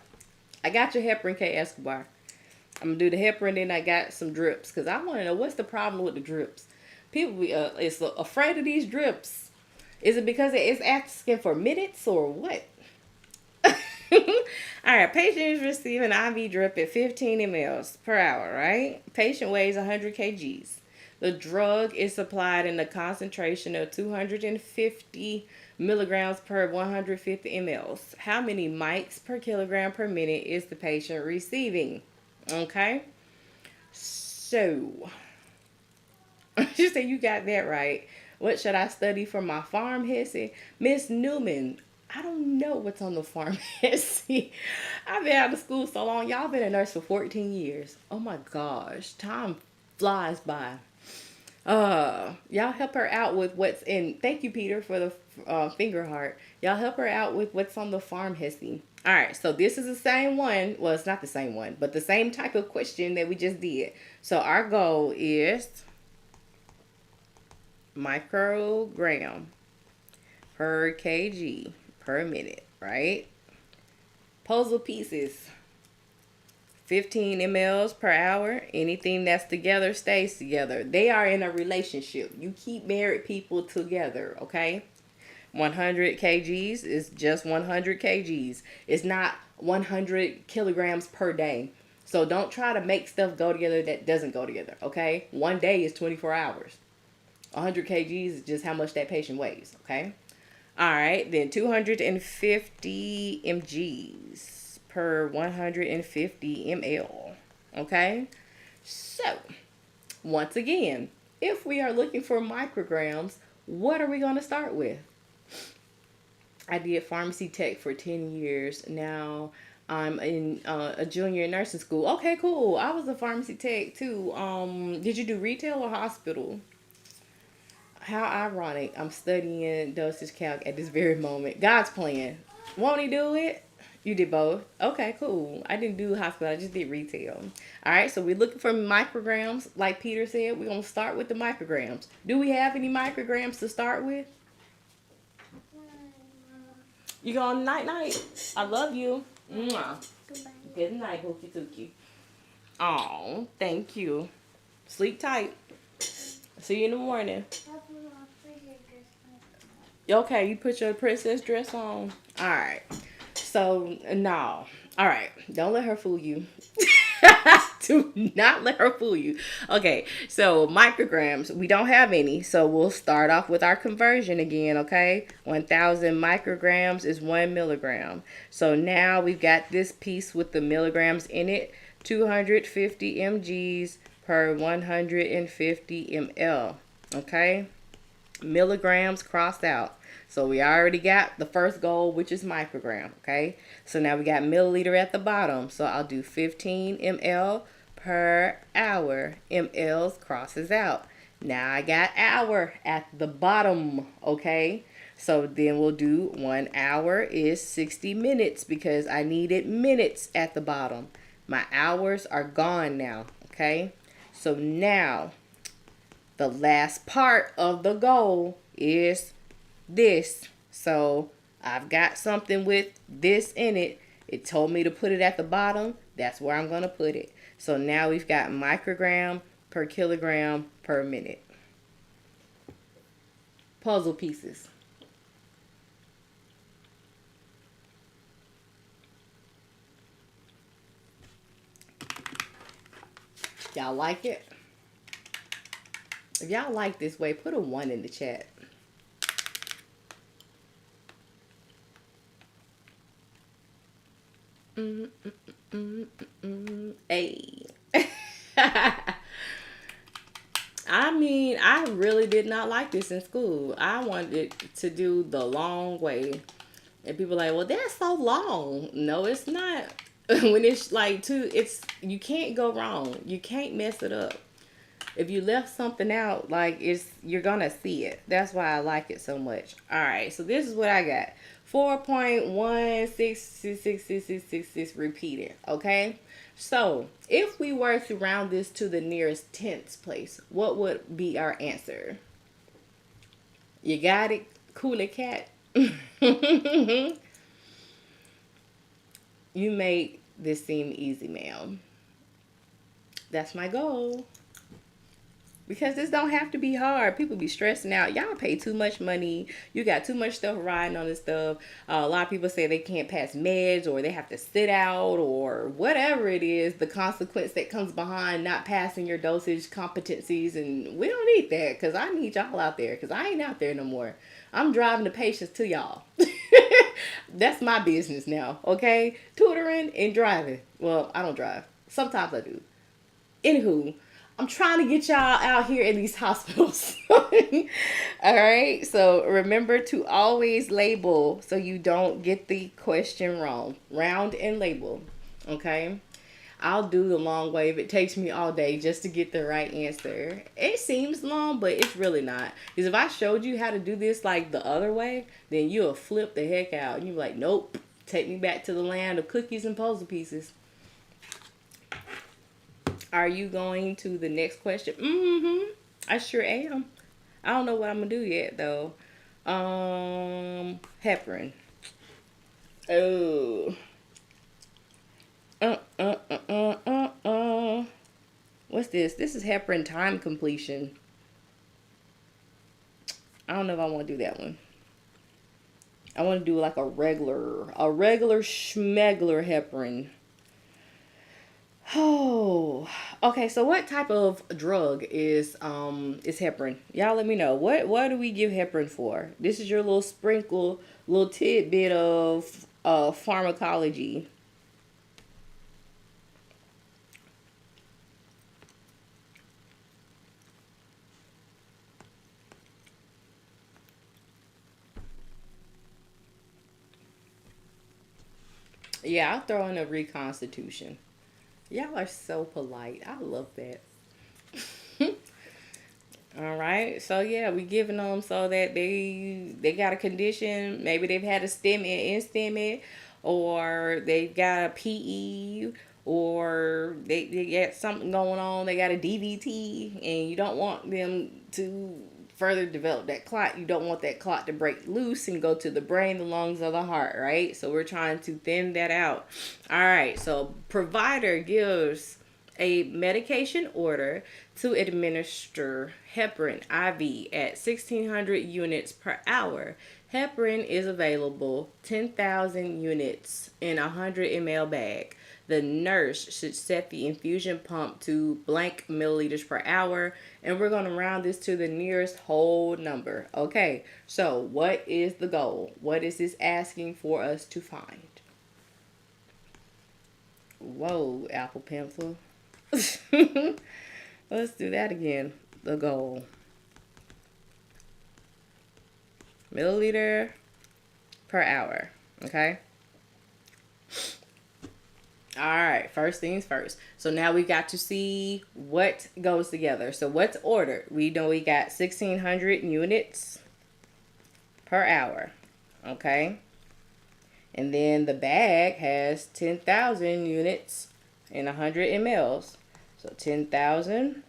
I got your heparin, K. Escobar. I'm going to do the heparin, then I got some drips. Because I want to know what's the problem with the drips. People is afraid of these drips. Is it because it's asking for minutes or what? All right, patient is receiving IV drip at 15 mLs per hour, right? Patient weighs 100 kgs. The drug is supplied in the concentration of 250 milligrams per 150 mLs. How many mics per kilogram per minute is the patient receiving? Okay, so you say you got that right. What should I study for my pharmacy? Miss Newman, I don't know what's on the pharmacy. I've been out of school so long. Y'all been a nurse for 14 years. Oh my gosh, time flies by. Y'all help her out with what's in. Thank you, Peter, for the finger heart. Y'all help her out with what's on the pharmacy. All right, so this is the same one. Well, it's not the same one, but the same type of question that we just did. So our goal is microgram per kg per minute, right? Puzzle pieces. 15 mLs per hour. Anything that's together stays together. They are in a relationship. You keep married people together, okay? 100 kgs is just 100 kgs. It's not 100 kilograms per day. So don't try to make stuff go together that doesn't go together, okay? One day is 24 hours. 100 kgs is just how much that patient weighs, okay? All right, then 250 mgs per 150 ml, okay? So, once again, if we are looking for micrograms, what are we going to start with? I did pharmacy tech for 10 years. Now I'm in a junior nursing school. Okay, cool. I was a pharmacy tech too. Did you do retail or hospital? How ironic. I'm studying dosage calc at this very moment. God's plan. Won't he do it? You did both? Okay, cool. I didn't do hospital. I just did retail. All right, so we're looking for micrograms. Like Peter said, we're going to start with the micrograms. Do we have any micrograms to start with? You going night-night? I love you. Mwah. Good night, Hookie Tookie. Oh, thank you. Sleep tight. See you in the morning. Okay, you put your princess dress on. All right. So, no. All right. Don't let her fool you. Do not let her fool you. Okay, so micrograms, we don't have any, so we'll start off with our conversion again, okay? 1,000 micrograms is 1 milligram. So now we've got this piece with the milligrams in it, 250 mgs per 150 ml, okay? Milligrams crossed out. So we already got the first goal, which is microgram, okay? So now we got milliliter at the bottom. So I'll do 15 ml per hour. MLs crosses out. Now I got hour at the bottom, okay? So then we'll do 1 hour is 60 minutes because I needed minutes at the bottom. My hours are gone now, okay? So now the last part of the goal is this. So I've got something with this in it. It told me to put it at the bottom. That's where I'm going to put it. So now we've got microgram per kilogram per minute. Puzzle pieces. Y'all like it? If y'all like this way, put a 1 in the chat. Hey. I mean, I really did not like this in school. I wanted to do the long way. And people are like, well, that's so long. No, it's not. When it's like you can't go wrong. You can't mess it up. If you left something out, like you're gonna see it. That's why I like it so much. All right, so this is what I got: 4.1666666 repeated. Okay, so if we were to round this to the nearest tenths place, what would be our answer? You got it, Coolie Cat. You make this seem easy, ma'am. That's my goal. Because this don't have to be hard. People be stressing out. Y'all pay too much money. You got too much stuff riding on this stuff. A lot of people say they can't pass meds or they have to sit out or whatever it is. The consequence that comes behind not passing your dosage competencies. And we don't need that because I need y'all out there because I ain't out there no more. I'm driving the patients to y'all. That's my business now, okay? Tutoring and driving. Well, I don't drive. Sometimes I do. Anywho, I'm trying to get y'all out here in these hospitals. All right. So remember to always label so you don't get the question wrong. Round and label. Okay. I'll do the long way if it takes me all day just to get the right answer. It seems long, but it's really not. Because if I showed you how to do this like the other way, then you'll flip the heck out. And you're like, nope, take me back to the land of cookies and puzzle pieces. Are you going to the next question? I sure am. I don't know what I'm going to do yet, though. Heparin. Oh. What's this? This is heparin time completion. I don't know if I want to do that one. I want to do like a regular schmegler heparin. Oh, okay. So what type of drug is heparin? Y'all let me know. What do we give heparin for? This is your little sprinkle, little tidbit of pharmacology. Yeah, I'll throw in a Reconstitution. Y'all are so polite. I love that. All right. So yeah, we giving them so that they got a condition. Maybe they've had a STEMI, or they've got a PE, or they got something going on. They got a DVT, and you don't want them to further develop that clot. You don't want that clot to break loose and go to the brain, the lungs, or the heart, right? So we're trying to thin that out. All right. So provider gives a medication order to administer heparin IV at 1,600 units per hour. Heparin is available 10,000 units in a 100 ml bag. The nurse should set the infusion pump to blank milliliters per hour, and we're going to round this to the nearest whole number. Okay, so what is the goal? What is this asking for us to find? Whoa, Apple Pencil. Let's do that again. The goal. Milliliter per hour. Okay. All right, first things first. So now we got to see what goes together. So what's ordered? We know we got 1,600 units per hour. Okay. And then the bag has 10,000 units in 100 mLs. So 10,000,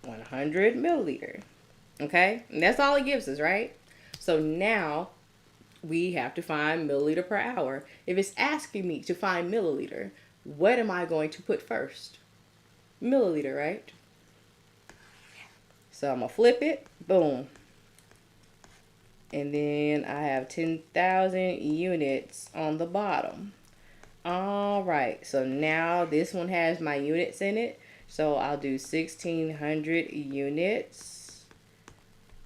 100 milliliter. Okay. And that's all it gives us, right? So now we have to find milliliter per hour. If it's asking me to find milliliter, what am I going to put first? Milliliter, right? So I'm going to flip it. Boom. And then I have 10,000 units on the bottom. All right. So now this one has my units in it. So I'll do 1,600 units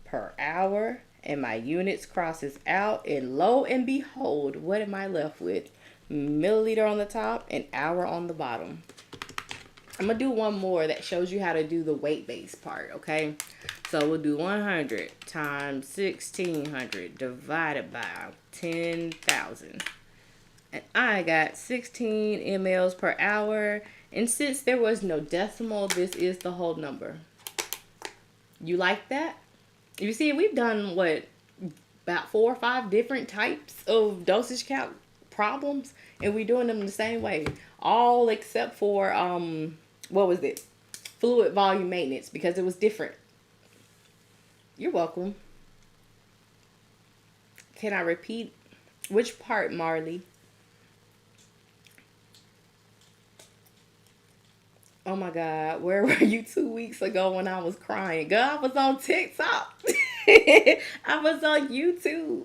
per hour. And my units crosses out, and lo and behold, what am I left with? Milliliter on the top and hour on the bottom. I'm going to do one more that shows you how to do the weight-based part, okay? So we'll do 100 times 1,600 divided by 10,000. And I got 16 mLs per hour. And since there was no decimal, this is the whole number. You like that? You see, we've done, what, about 4 or 5 different types of dosage count problems, and we're doing them the same way. All except for, what was it? Fluid volume maintenance, because it was different. You're welcome. Can I repeat? Which part, Marley? Oh my God, where were you 2 weeks ago when I was crying? Girl, I was on TikTok. I was on YouTube.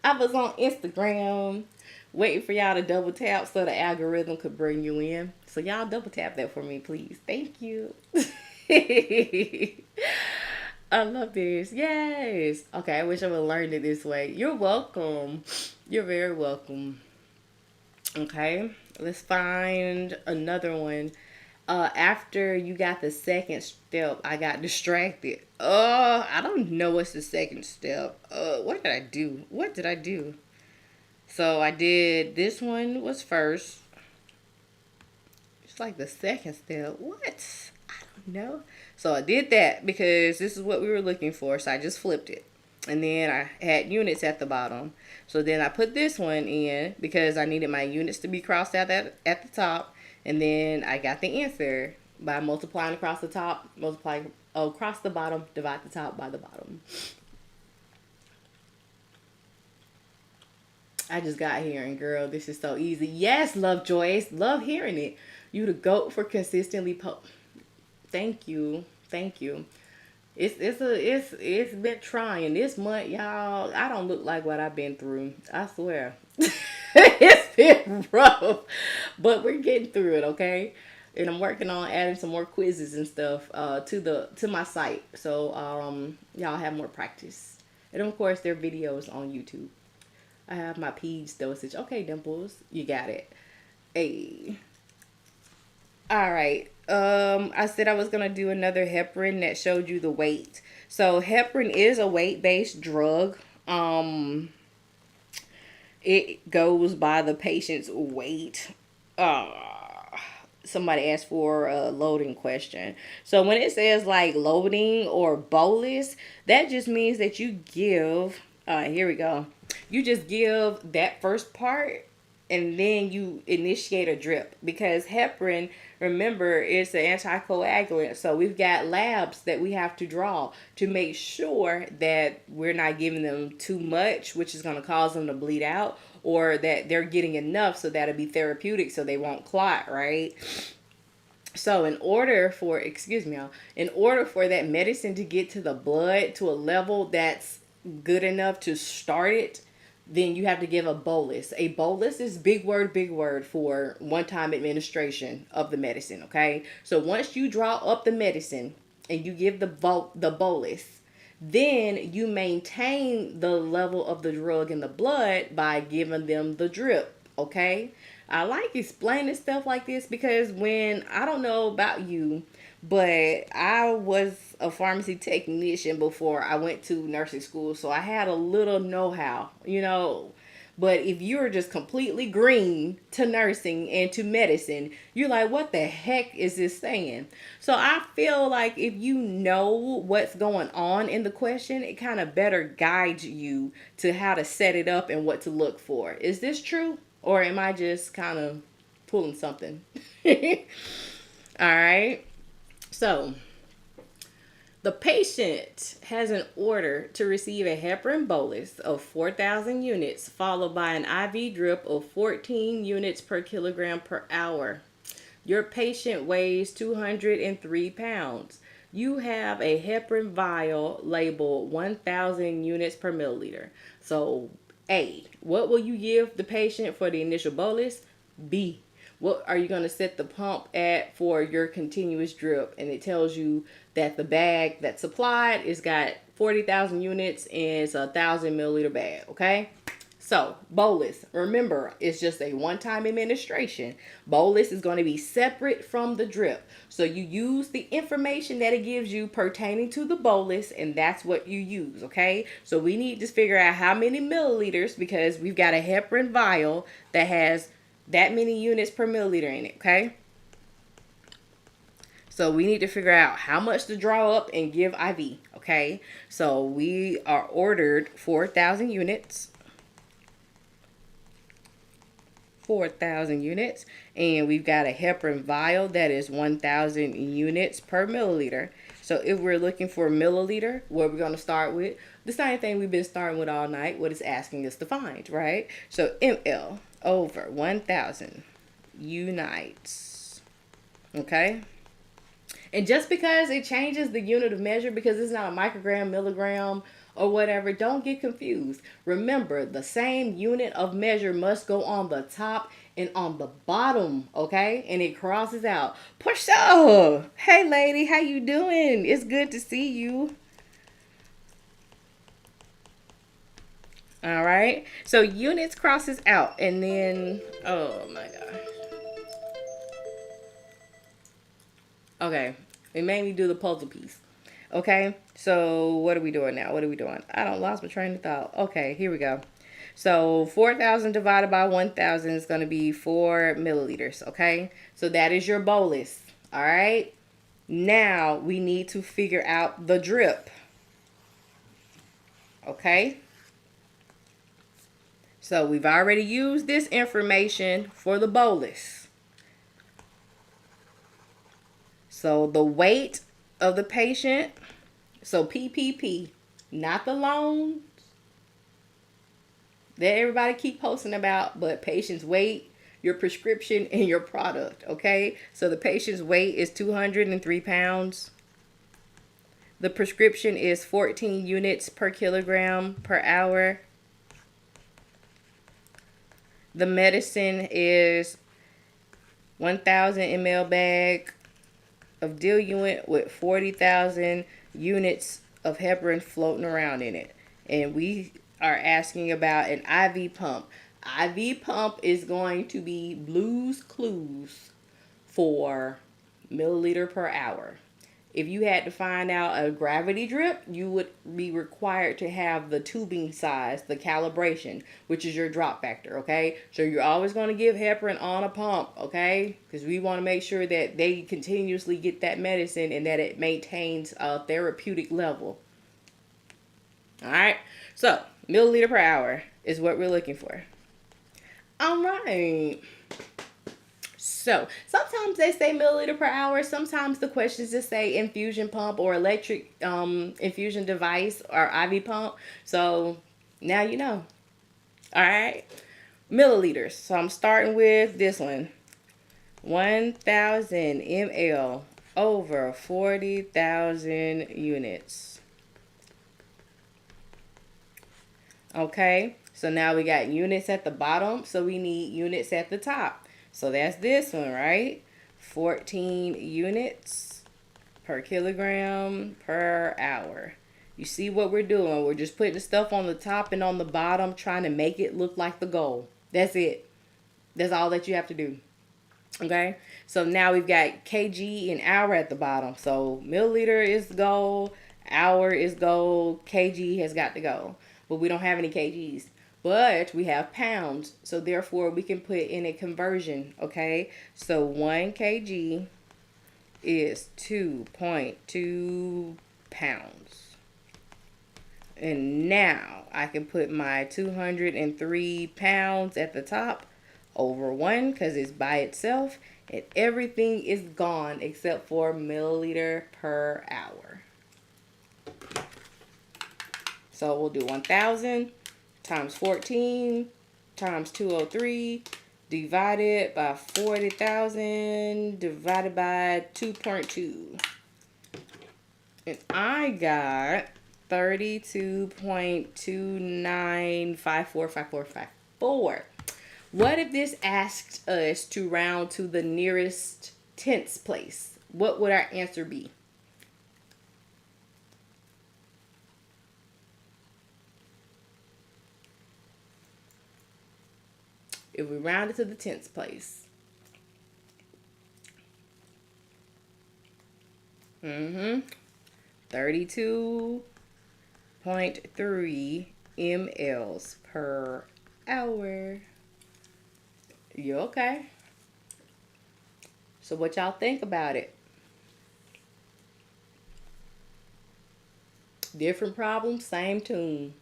I was on Instagram waiting for y'all to double tap so the algorithm could bring you in. So y'all double tap that for me, please. Thank you. I love this. Yes. Okay, I wish I would have learned it this way. You're welcome. You're very welcome. Okay, let's find another one. After you got the second step, I got distracted. I don't know what's the second step. What did I do? What did I do? So I did, this one was first. It's like the second step. What? I don't know. So I did that because this is what we were looking for. So I just flipped it. And then I had units at the bottom. So then I put this one in because I needed my units to be crossed out at the top. And then I got the answer by multiplying across the top, across the bottom, divide the top by the bottom. I just got here, and girl, this is so easy. Yes, Love Joyce, love hearing it. You the GOAT for consistently Thank you, thank you. It's been trying this month, y'all. I don't look like what I've been through. I swear. It's been rough, but we're getting through it, okay? And I'm working on adding some more quizzes and stuff to my site, so y'all have more practice. And of course, there are videos on YouTube. I have my peds dosage. Okay, Dimples, you got it. Hey. All right. I said I was gonna do another heparin that showed you the weight. So heparin is a weight-based drug. It goes by the patient's weight. Somebody asked for a loading question. So when it says like loading or bolus, that just means that you give, here we go. You just give that first part and then you initiate a drip, because heparin, remember, it's an anticoagulant. So we've got labs that we have to draw to make sure that we're not giving them too much, which is going to cause them to bleed out, or that they're getting enough so that'll be therapeutic so they won't clot, right? So in order for that medicine to get to the blood to a level that's good enough to start it, then you have to give a bolus. A bolus is big word for one-time administration of the medicine, okay? So once you draw up the medicine and you give the bolus, then you maintain the level of the drug in the blood by giving them the drip, okay? I like explaining stuff like this because when I don't know about you, but I was a pharmacy technician before I went to nursing school, so I had a little know-how, you know. But if you're just completely green to nursing and to medicine, you're like, what the heck is this saying? So I feel like if you know what's going on in the question, it kind of better guides you to how to set it up and what to look for. Is this true? Or am I just kind of pulling something? All right. So the patient has an order to receive a heparin bolus of 4,000 units, followed by an IV drip of 14 units per kilogram per hour. Your patient weighs 203 pounds. You have a heparin vial labeled 1,000 units per milliliter. So, A, what will you give the patient for the initial bolus? B, what are you going to set the pump at for your continuous drip? And it tells you that the bag that's supplied is got 40,000 units and it's a 1,000 milliliter bag, okay? So, bolus, remember, it's just a one-time administration. Bolus is going to be separate from the drip. So, you use the information that it gives you pertaining to the bolus, and that's what you use, okay? So, we need to figure out how many milliliters because we've got a heparin vial that has that many units per milliliter in it, okay? So we need to figure out how much to draw up and give IV, okay? So we are ordered 4,000 units. 4,000 units. And we've got a heparin vial that is 1,000 units per milliliter. So if we're looking for milliliter, what we're going to start with, the same thing we've been starting with all night, what it's asking us to find, right? So ml over 1,000 unites, okay? And just because it changes the unit of measure, because it's not a microgram, milligram, or whatever, don't get confused. Remember, the same unit of measure must go on the top and on the bottom, okay? And it crosses out. Portia! Hey, lady, how you doing? It's good to see you. All right. So units crosses out, and then, oh my gosh. Okay, it made me do the puzzle piece. Okay, so what are we doing now? What are we doing? I don't lost my train of thought. Okay, here we go. So 4,000 divided by 1,000 is going to be 4 milliliters. Okay, so that is your bolus. All right. Now we need to figure out the drip. Okay. So we've already used this information for the bolus. So the weight of the patient, so PPP, not the loans that everybody keep posting about, but patient's weight, your prescription, and your product, okay? So the patient's weight is 203 pounds. The prescription is 14 units per kilogram per hour. The medicine is 1,000 ml bag of diluent with 40,000 units of heparin floating around in it. And we are asking about an IV pump. IV pump is going to be Blue's Clues for milliliter per hour. If you had to find out a gravity drip, you would be required to have the tubing size, the calibration, which is your drop factor, okay? So you're always going to give heparin on a pump, okay? Because we want to make sure that they continuously get that medicine and that it maintains a therapeutic level. All right? So milliliter per hour is what we're looking for. All right. So sometimes they say milliliter per hour. Sometimes the questions just say infusion pump or electric infusion device or IV pump. So now you know. All right. Milliliters. So I'm starting with this one. 1,000 ml over 40,000 units. Okay. So now we got units at the bottom. So we need units at the top. So that's this one, right? 14 units per kilogram per hour. You see what we're doing? We're just putting stuff on the top and on the bottom, trying to make it look like the goal. That's it. That's all that you have to do. Okay, so now we've got kg and hour at the bottom. So milliliter is gold, hour is gold, kg has got to go. But we don't have any kgs. But we have pounds. So therefore we can put in a conversion. Okay, so 1 kg is 2.2 pounds. And now I can put my 203 pounds at the top over 1 because it's by itself, and everything is gone except for milliliter per hour. So we'll do 1,000 times 14 times 203 divided by 40,000 divided by 2.2. And I got 32.29545454. What if this asked us to round to the nearest tenths place? What would our answer be? If we round it to the tenths place. 32.3 mLs per hour. You okay? So what y'all think about it? Different problems, same tune.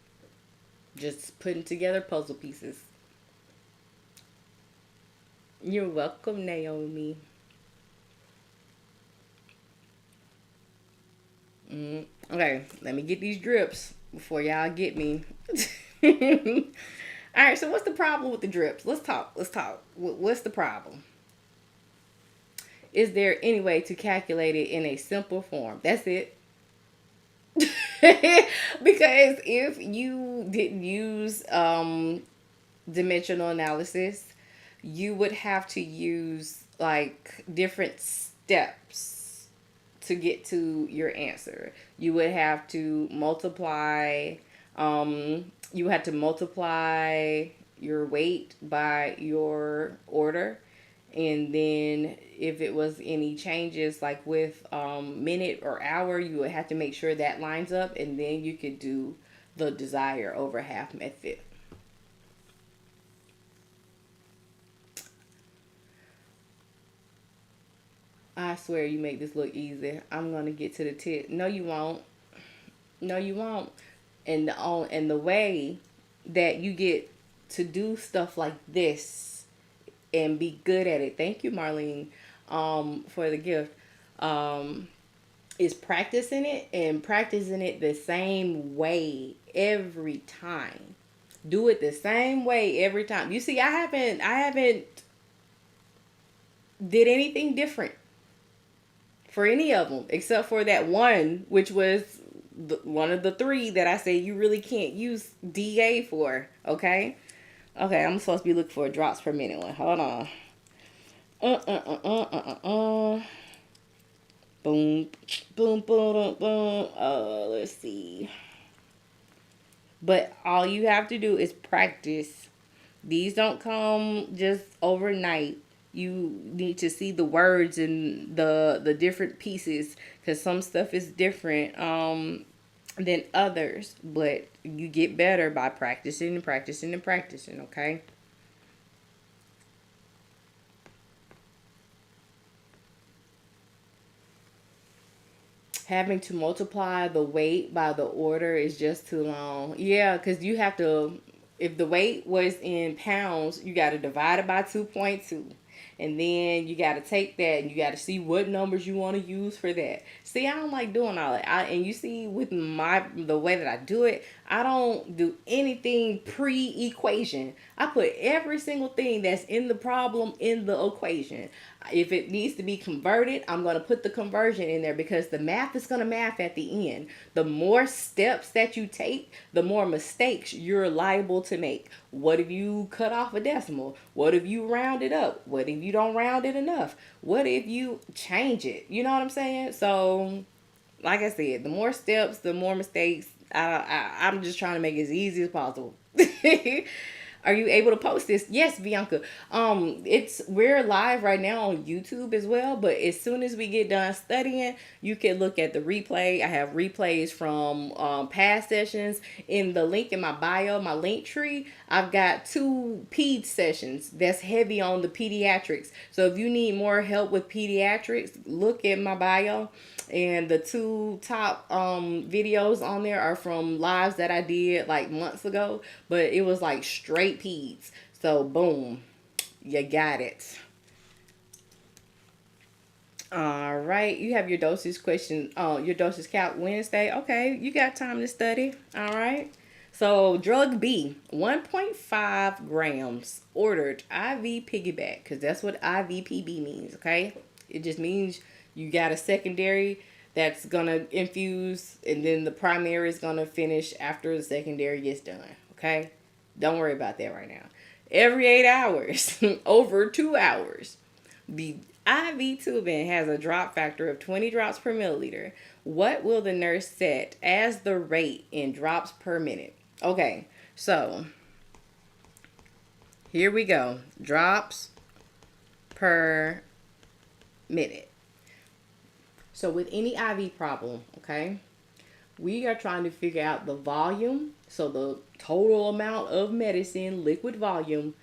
Just putting together puzzle pieces. You're welcome, Naomi. Okay, let me get these drips before y'all get me. All right, so what's the problem with the drips? Let's talk. What's the problem? Is there any way to calculate it in a simple form? That's it. Because if you didn't use dimensional analysis, you would have to use like different steps to get to your answer. You would have to multiply your weight by your order, and then if it was any changes like with minute or hour, you would have to make sure that lines up, and then you could do the desire over half method. I swear you make this look easy. I'm gonna get to the tip. No, you won't. No, you won't. And the way that you get to do stuff like this and be good at it. Thank you, Marlene, for the gift. Is practicing it and practicing it the same way every time. Do it the same way every time. You see, I haven't did anything different for any of them except for that one, which was one of the 3 that I say you really can't use DA for. Okay, I'm supposed to be looking for a drops per minute one. Hold on. Boom, boom, boom, boom. Let's see. But all you have to do is practice. These don't come just overnight. You need to see the words and the different pieces, because some stuff is different than others. But you get better by practicing and practicing and practicing, okay? Having to multiply the weight by the order is just too long. Yeah, because you have to, if the weight was in pounds, you got to divide it by 2.2. And then you got to take that and you got to see what numbers you want to use for that. See, I don't like doing all that. And you see with the way that I do it, I don't do anything pre-equation. I put every single thing that's in the problem in the equation. If it needs to be converted, I'm going to put the conversion in there, because the math is going to math at the end. The more steps that you take, the more mistakes you're liable to make. What if you cut off a decimal? What if you round it up? What if you don't round it enough? What if you change it? You know what I'm saying? So, like I said, the more steps, the more mistakes. I'm just trying to make it as easy as possible. All Are you able to post this? Yes, Bianca. We're live right now on YouTube as well, but as soon as we get done studying, you can look at the replay. I have replays from past sessions. In the link in my bio, my link tree, I've got 2 ped sessions that's heavy on the pediatrics. So if you need more help with pediatrics, look at my bio. And the 2 top videos on there are from lives that I did like months ago, but it was like straight peds. So boom, you got it. All right, you have your dosage question, your dosage calc Wednesday. Okay, you got time to study. All right. So drug B, 1.5 grams ordered IV piggyback, because that's what IVPB means. Okay, it just means you got a secondary that's gonna infuse, and then the primary is gonna finish after the secondary gets done. Okay, don't worry about that right now. Every 8 hours, over 2 hours, the IV tubing has a drop factor of 20 drops per milliliter. What will the nurse set as the rate in drops per minute? Okay, so here we go. Drops per minute. So with any IV problem, okay, we are trying to figure out the volume, so the total amount of medicine, liquid volume,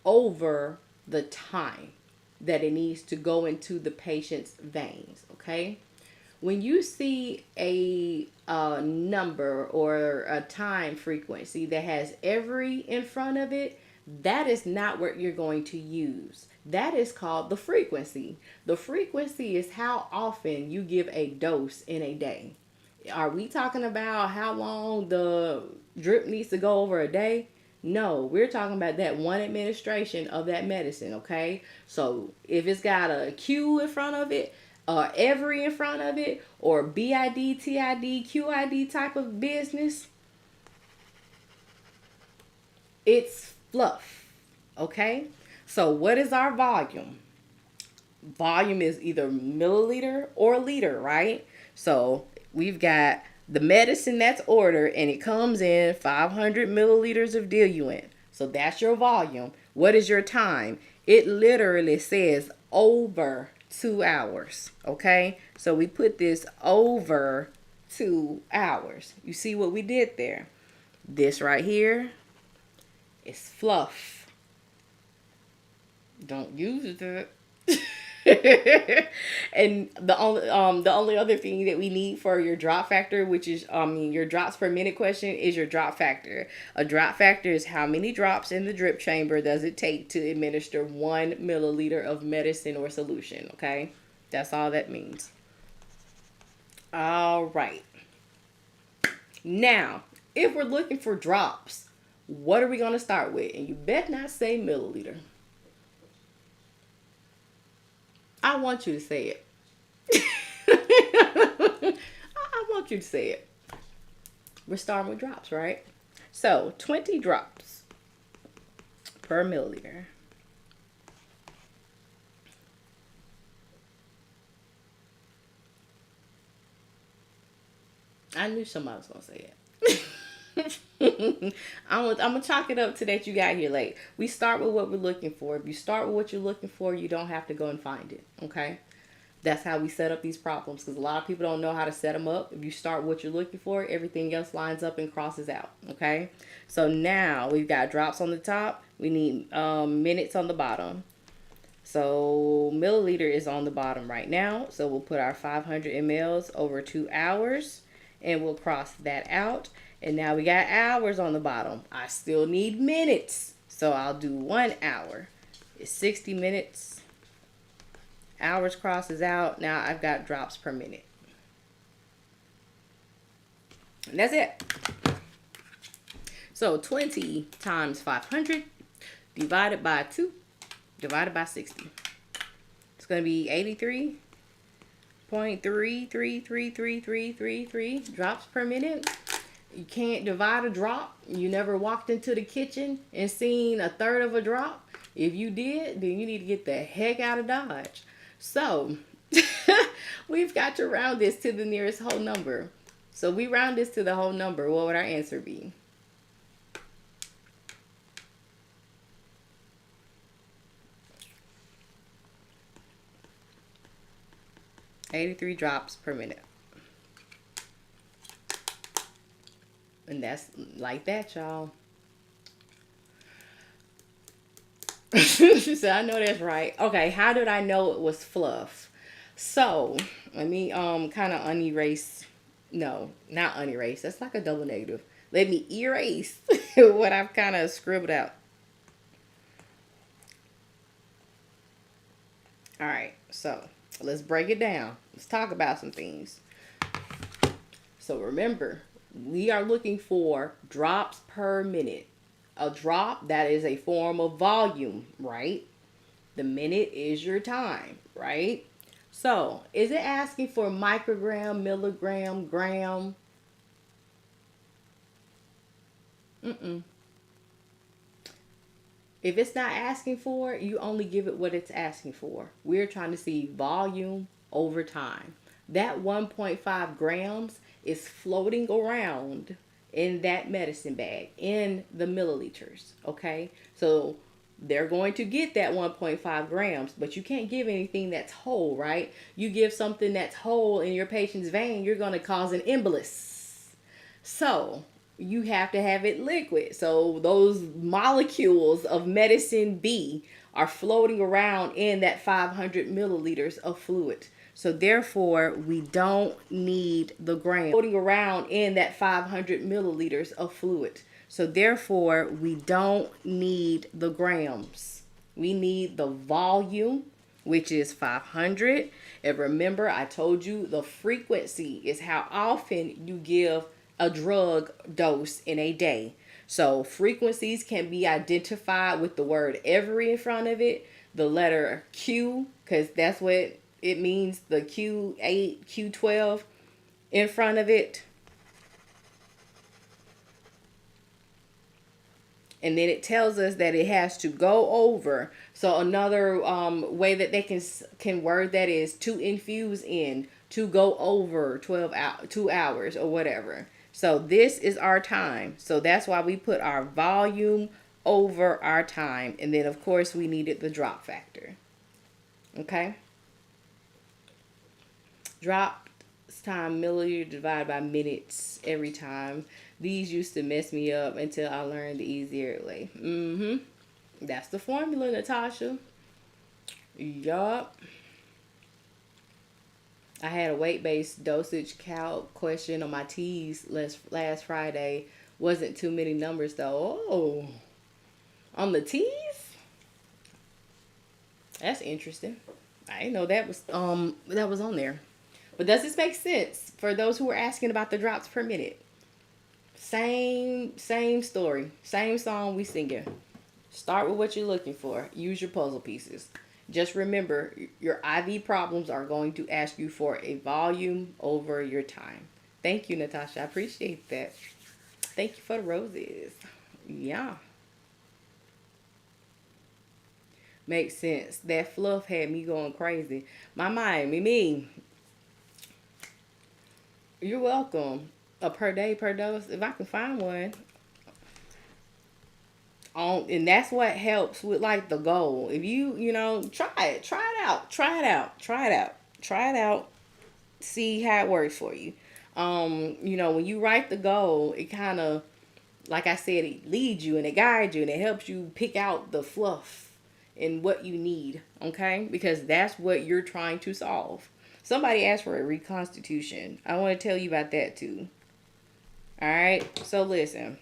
over the time that it needs to go into the patient's veins, okay? When you see a number or a time frequency that has every in front of it, that is not what you're going to use. That is called the frequency. The frequency is how often you give a dose in a day. Are we talking about how long the drip needs to go over a day? No, we're talking about that one administration of that medicine, okay? So if it's got a Q in front of it, every in front of it, or BID, TID, QID type of business, it's fluff, okay? So what is our volume? Volume is either milliliter or liter, right? So we've got the medicine that's ordered, and it comes in 500 milliliters of diluent. So that's your volume. What is your time? It literally says over 2 hours, okay? So we put this over 2 hours. You see what we did there? This right here is fluff. Don't use it. And the only other thing that we need for your drop factor, which is your drops per minute question, is your drop factor. A drop factor is how many drops in the drip chamber does it take to administer 1 milliliter of medicine or solution. Okay, that's all that means. All right. Now, if we're looking for drops, what are we going to start with? And you better not say milliliter. I want you to say it. I want you to say it. We're starting with drops, right? So 20 drops per milliliter. I knew somebody was going to say it. I'm gonna chalk it up to that you got here late. We start with what we're looking for. If you start with what you're looking for, you don't have to go and find it. Okay, that's how we set up these problems, because a lot of people don't know how to set them up. If you start with what you're looking for, everything else lines up and crosses out. Okay, so now we've got drops on the top. We need minutes on the bottom. So milliliter is on the bottom right now. So we'll put our 500 mLs over 2 hours, and we'll cross that out. And now we got hours on the bottom. I still need minutes. So I'll do 1 hour. It's 60 minutes. Hours crosses out. Now I've got drops per minute. And that's it. So 20 times 500 divided by 2 divided by 60. It's going to be 83.333333 drops per minute. You can't divide a drop. You never walked into the kitchen and seen a third of a drop. If you did, then you need to get the heck out of Dodge. So we've got to round this to the nearest whole number. So we round this to the whole number. What would our answer be? 83 drops per minute. And that's like that, y'all. She said, I know that's right. Okay, how did I know it was fluff? So, let me kind of unerase. No, not unerase. That's like a double negative. Let me erase what I've kind of scribbled out. All right, so let's break it down. Let's talk about some things. So remember, we are looking for drops per minute. A drop, that is a form of volume, right? The minute is your time, right? So, is it asking for microgram, milligram, gram? Mm-mm. If it's not asking for it, you only give it what it's asking for. We're trying to see volume over time. That 1.5 grams is floating around in that medicine bag in the milliliters. Okay, so they're going to get that 1.5 grams, but you can't give anything that's whole, right? You give something that's whole in your patient's vein, you're going to cause an embolus. So you have to have it liquid. So those molecules of medicine B are floating around in that 500 milliliters of fluid. So therefore, we don't need the gram floating around in that 500 milliliters of fluid. So therefore, we don't need the grams. We need the volume, which is 500. And remember, I told you the frequency is how often you give a drug dose in a day. So frequencies can be identified with the word every in front of it, the letter Q, because that's what it means, the Q8, Q12 in front of it. And then it tells us that it has to go over. So another way that they can word that is to infuse in, to go over 2 hours or whatever. So this is our time. So that's why we put our volume over our time. And then of course we needed the drop factor. Okay. Drop time milliliter divided by minutes every time. These used to mess me up until I learned the easier way. That's the formula, Natasha. Yup. I had a weight-based dosage calc question on my T's last Friday. Wasn't too many numbers though. Oh, on the T's? That's interesting. I didn't know that was on there. But does this make sense for those who are asking about the drops per minute? Same story, same song we singing. Start with what you're looking for. Use your puzzle pieces. Just remember, your IV problems are going to ask you for a volume over your time. Thank you, Natasha. I appreciate that. Thank you for the roses. Yeah. Makes sense. That fluff had me going crazy. My mind, me. You're welcome. A per day, per dose, if I can find one. And that's what helps with like the goal. If you try it out. See how it works for you. When you write the goal, it kind of, like I said, it leads you and it guides you and it helps you pick out the fluff and what you need. Okay, because that's what you're trying to solve. Somebody asked for a reconstitution. I want to tell you about that too. All right, so listen.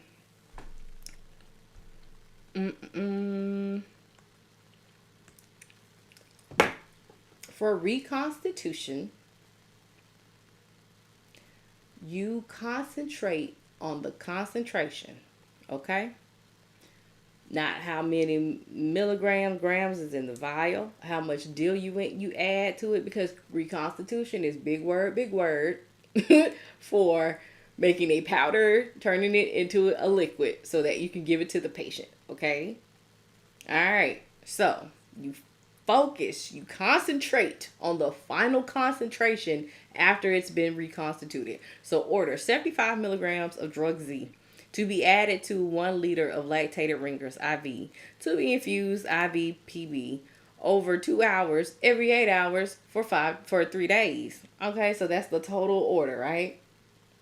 For reconstitution, you concentrate on the concentration, okay? Not how many milligrams, grams is in the vial, how much diluent you add to it, because reconstitution is big word for making a powder, turning it into a liquid so that you can give it to the patient, okay? All right, so you focus, you concentrate on the final concentration after it's been reconstituted. So order 75 milligrams of drug Z to be added to 1 liter of lactated Ringer's IV to be infused IV PB over 2 hours every 8 hours for 3 days. Okay, so that's the total order, right?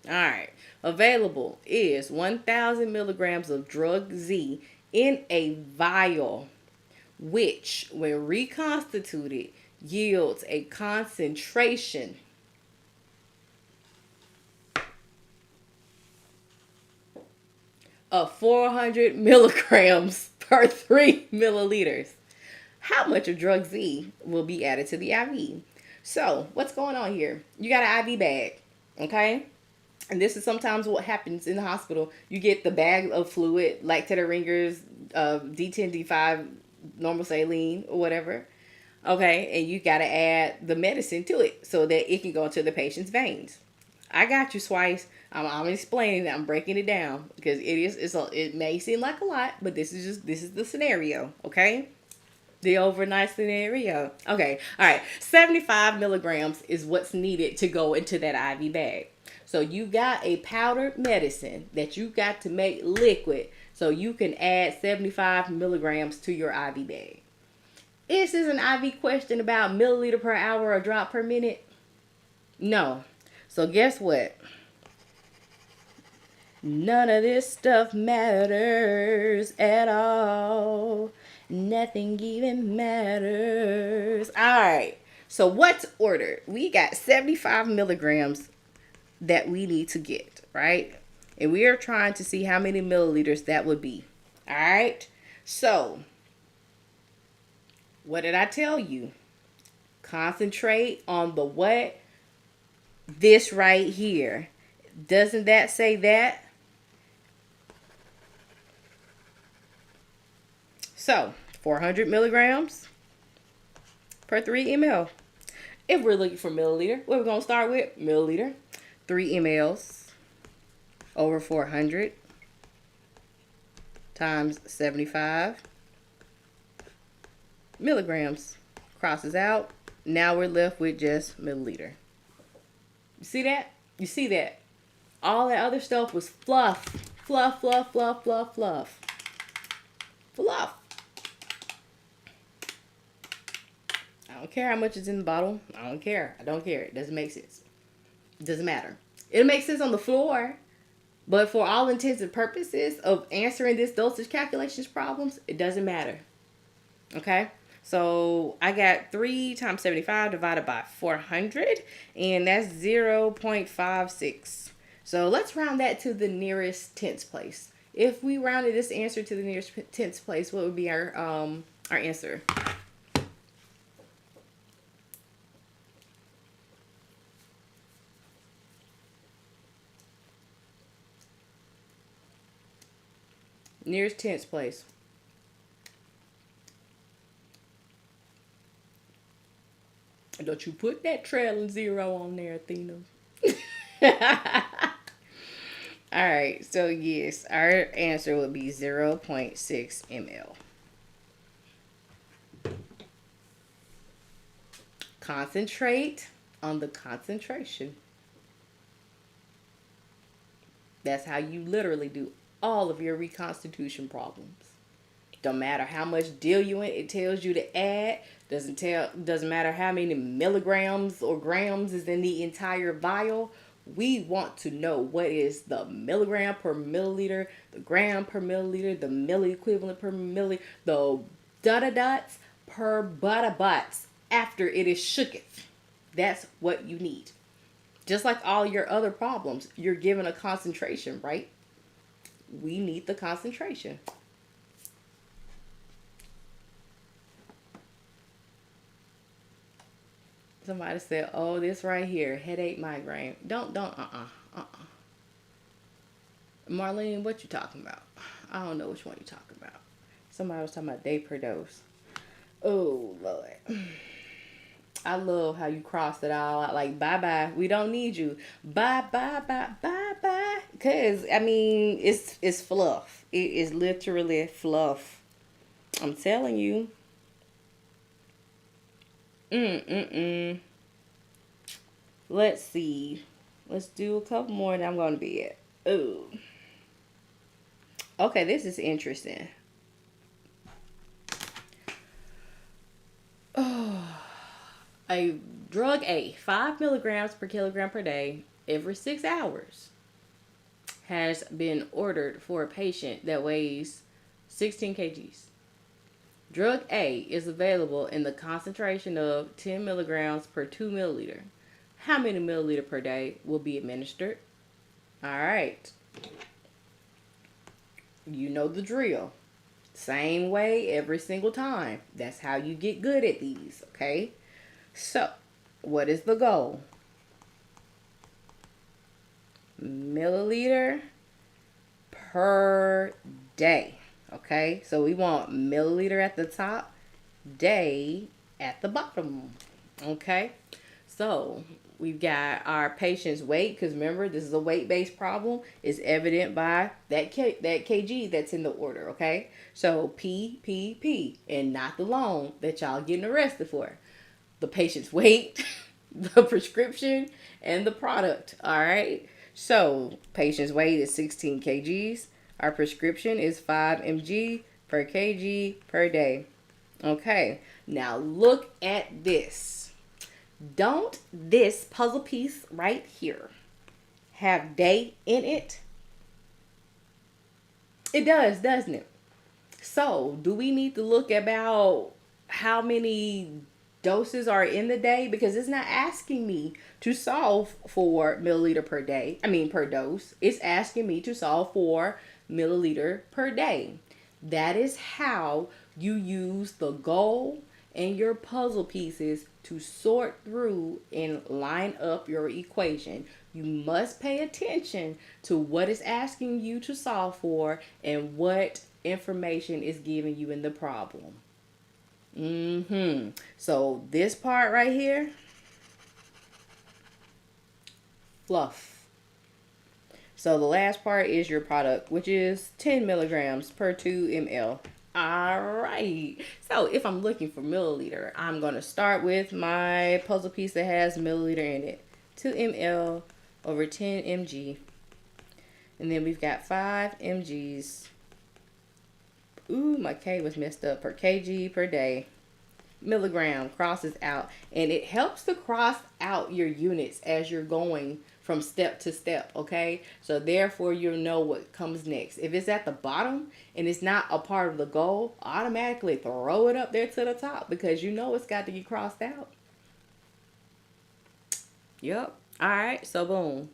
All right. Available is 1,000 milligrams of drug Z in a vial, which, when reconstituted, yields a concentration of 400 milligrams per 3 milliliters. How much of drug Z will be added to the IV? So, what's going on here? You got an IV bag, okay? And this is sometimes what happens in the hospital. You get the bag of fluid, like Tedder Ringers, D10, D5, normal saline, or whatever. Okay, and you got to add the medicine to it so that it can go into the patient's veins. I got you, Swice. I'm explaining that. I'm breaking it down because it may seem like a lot, but this is the scenario, okay? The overnight scenario. Okay, all right. 75 milligrams is what's needed to go into that IV bag. So you got a powdered medicine that you got to make liquid so you can add 75 milligrams to your IV bag. Is this an IV question about milliliter per hour or drop per minute? No. So guess what? None of this stuff matters at all. Nothing even matters. All right. So what's ordered? We got 75 milligrams that we need to get, right? And we are trying to see how many milliliters that would be. All right. So what did I tell you? Concentrate on the what? This right here. Doesn't that say that? So, 400 milligrams per 3 ml. If we're looking for milliliter, what we're going to start with? Milliliter. 3 mLs over 400 times 75 milligrams. Crosses out. Now we're left with just milliliter. You see that? You see that? All that other stuff was fluff. Fluff, fluff, fluff, fluff, fluff. Fluff. I don't care how much is in the bottle. I don't care. I don't care. It doesn't make sense. It doesn't matter. It'll make sense on the floor. But for all intents and purposes of answering this dosage calculations problems, it doesn't matter. Okay? So I got 3 times 75 divided by 400. And that's 0.56. So let's round that to the nearest tenths place. If we rounded this answer to the nearest tenths place, what would be our answer? Nearest tenths place. Don't you put that trailing zero on there, Athena. Alright, so yes, our answer would be 0.6 ml. Concentrate on the concentration. That's how you literally do all of your reconstitution problems. Don't matter how much diluent it tells you to add. Doesn't matter how many milligrams or grams is in the entire vial. We want to know what is the milligram per milliliter, the gram per milliliter, the milli equivalent per milliliter, the dots per butterbots after it is shooketh. That's what you need. Just like all your other problems, you're given a concentration, right? We need the concentration. Somebody said, oh, this right here, headache, migraine. Marlene, what you talking about? I don't know which one you talking about. Somebody was talking about day per dose. Oh, Lord. I love how you crossed it all out. Like, bye-bye. We don't need you. Bye-bye. Because, I mean, it's fluff. It is literally fluff. I'm telling you. Let's see. Let's do a couple more and I'm going to bed. Ooh. Okay, this is interesting. A drug A, 5 milligrams per kilogram per day every 6 hours, has been ordered for a patient that weighs 16 kgs. Drug A is available in the concentration of 10 milligrams per 2 milliliter. How many milliliter per day will be administered? All right. You know the drill. Same way every single time. That's how you get good at these, okay? So, what is the goal? Milliliter per day, okay? So we want milliliter at the top, day at the bottom, okay? So we've got our patient's weight, because remember, this is a weight-based problem. Is evident by that kg that's in the order, okay? So P, and not the loan that y'all getting arrested for. The patient's weight, the prescription, and the product, all right? So patient's weight is 16 kgs. Our prescription is 5 mg per kg per day. Okay, now look at this. Don't this puzzle piece right here have day in it? It does, doesn't it? So, do we need to look about how many doses are in the day? Because it's not asking me to solve for milliliter per day. Per dose. It's asking me to solve for milliliter per day. That is how you use the goal and your puzzle pieces to sort through and line up your equation. You must pay attention to what it's asking you to solve for and what information is giving you in the problem. So this part right here, fluff. So the last part is your product, which is 10 milligrams per 2 ml. All right. So if I'm looking for milliliter, I'm going to start with my puzzle piece that has milliliter in it. 2 ml over 10 mg. And then we've got 5 mgs. Ooh, my K was messed up. Per kg per day. Milligram crosses out. And it helps to cross out your units as you're going from step to step, okay? So therefore you'll know what comes next. If it's at the bottom and it's not a part of the goal, automatically throw it up there to the top because you know it's got to get crossed out. Yep. All right, so boom.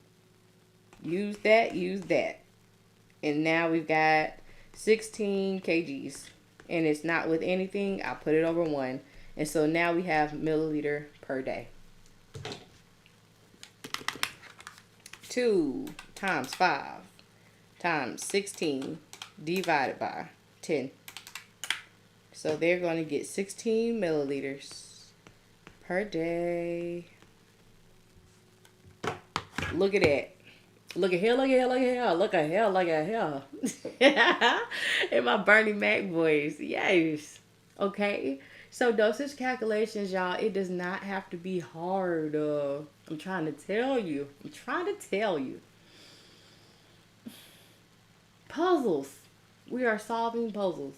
Use that. And now we've got 16 kgs. And it's not with anything. I'll put it over 1. And so now we have milliliter per day. 2 times 5 times 16 divided by 10. So they're going to get 16 milliliters per day. Look at that. Look at here, look at here, look at here, look at here, look at here. In my Bernie Mac voice. Yes. Okay. So dosage calculations, y'all, it does not have to be hard. I'm trying to tell you. Puzzles. We are solving puzzles.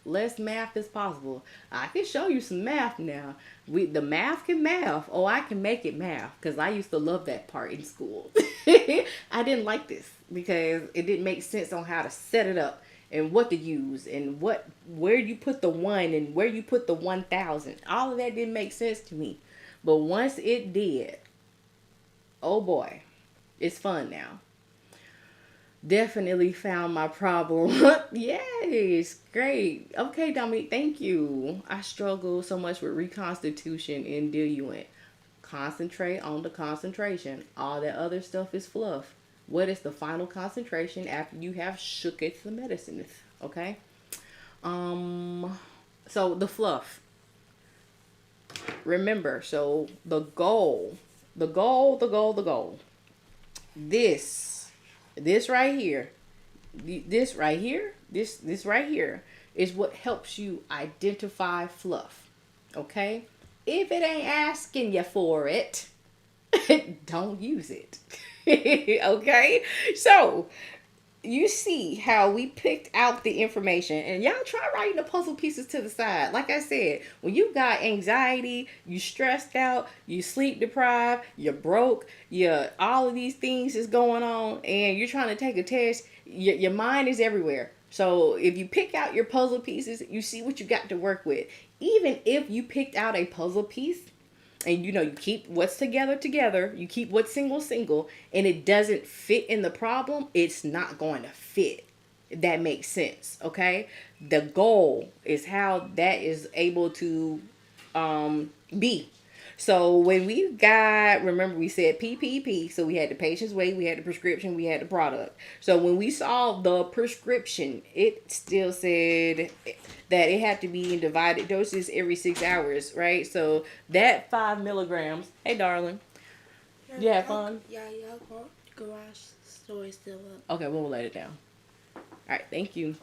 Less math is possible. I can show you some math now. The math can math. Oh, I can make it math because I used to love that part in school. I didn't like this because it didn't make sense on how to set it up and what to use and where you put the 1 and where you put the 1,000. All of that didn't make sense to me. But once it did, oh boy, it's fun now. Definitely found my problem. Yes, great. Okay, Dominique, thank you. I struggle so much with reconstitution and diluent. Concentrate on the concentration. All that other stuff is fluff. What is the final concentration after you have shook it the medicine? Okay. So the fluff. Remember, so the goal. This right here is what helps you identify fluff. Okay? If it ain't asking you for it, don't use it. Okay? So, you see how we picked out the information, and y'all try writing the puzzle pieces to the side. Like I said, when you got anxiety, you stressed out, you sleep deprived, you're broke, all of these things is going on, and you're trying to take a test, your mind is everywhere. So if you pick out your puzzle pieces, you see what you got to work with. Even if you picked out a puzzle piece, and you keep what's together, you keep what's single, and it doesn't fit in the problem, it's not going to fit. That makes sense. Okay, the goal is how that is able to be. So when remember we said PPP, so we had the patient's weight, we had the prescription, we had the product. So when we saw the prescription, it still said that it had to be in divided doses every 6 hours, right? So that 5 milligrams. Hey, darling, you have fun? Yeah, garage store is still up. Okay, we'll let it down. All right, thank you.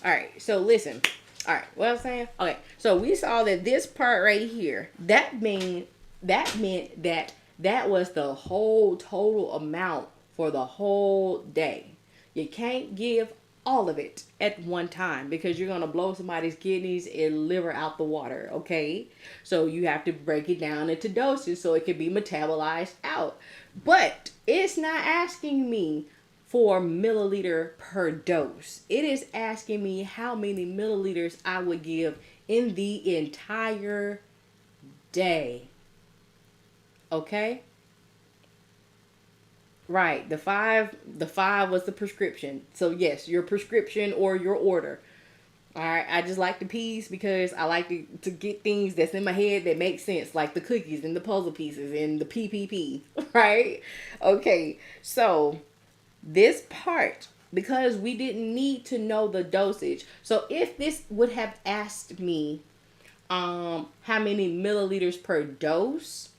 All right, so listen. All right, what I'm saying? Okay, so we saw that this part right here, that meant that was the whole total amount for the whole day. You can't give all of it at one time because you're going to blow somebody's kidneys and liver out the water, okay? So you have to break it down into doses so it can be metabolized out. But it's not asking me for milliliter per dose. It is asking me how many milliliters I would give in the entire day. Okay? Right, the five was the prescription. So yes, your prescription or your order. All right, I just like the P's because I like to get things that's in my head that make sense, like the cookies and the puzzle pieces and the PPP, right? Okay, so this part, because we didn't need to know the dosage. So if this would have asked me how many milliliters per dose,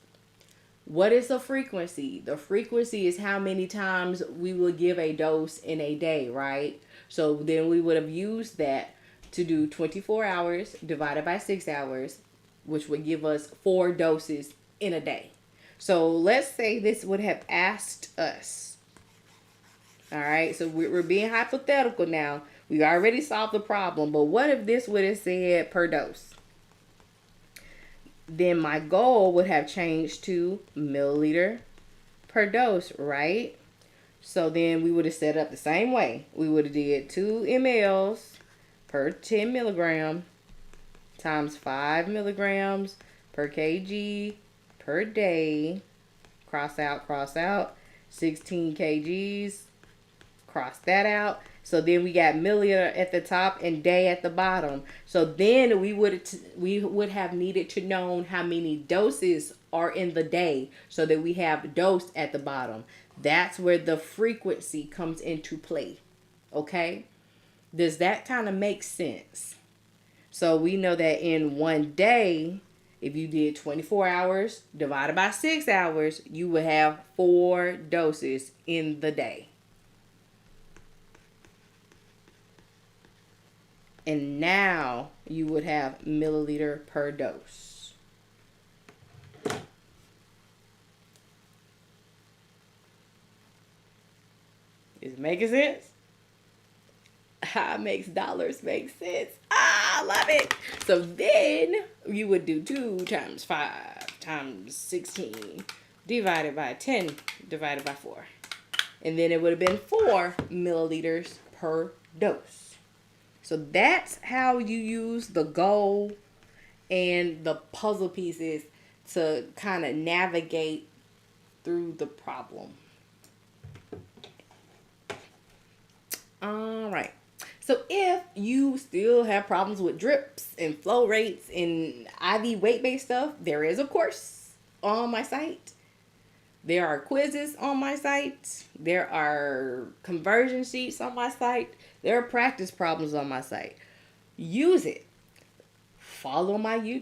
what is the frequency? The frequency is how many times we will give a dose in a day, right? So then we would have used that to do 24 hours divided by 6 hours, which would give us 4 doses in a day. So let's say this would have asked us. All right, so we're being hypothetical now. We already solved the problem, but what if this would have said per dose? Then my goal would have changed to milliliter per dose, right? So then we would have set up the same way. We would have did 2 mLs per 10 milligram times 5 milligrams per kg per day. Cross out. 16 kgs. Cross that out. So then we got milliliter at the top and day at the bottom. So then we would have needed to know how many doses are in the day so that we have dose at the bottom. That's where the frequency comes into play. Okay? Does that kind of make sense? So we know that in one day, if you did 24 hours divided by 6 hours, you would have 4 doses in the day. And now you would have milliliter per dose. Is it making sense? How makes dollars make sense? I love it. So then you would do 2 times 5 times 16 divided by 10 divided by 4. And then it would have been 4 milliliters per dose. So that's how you use the goal and the puzzle pieces to kind of navigate through the problem. All right. So if you still have problems with drips and flow rates and IV weight-based stuff, there is a course on my site. There are quizzes on my site. There are conversion sheets on my site. There are practice problems on my site. Use it. Follow my YouTube.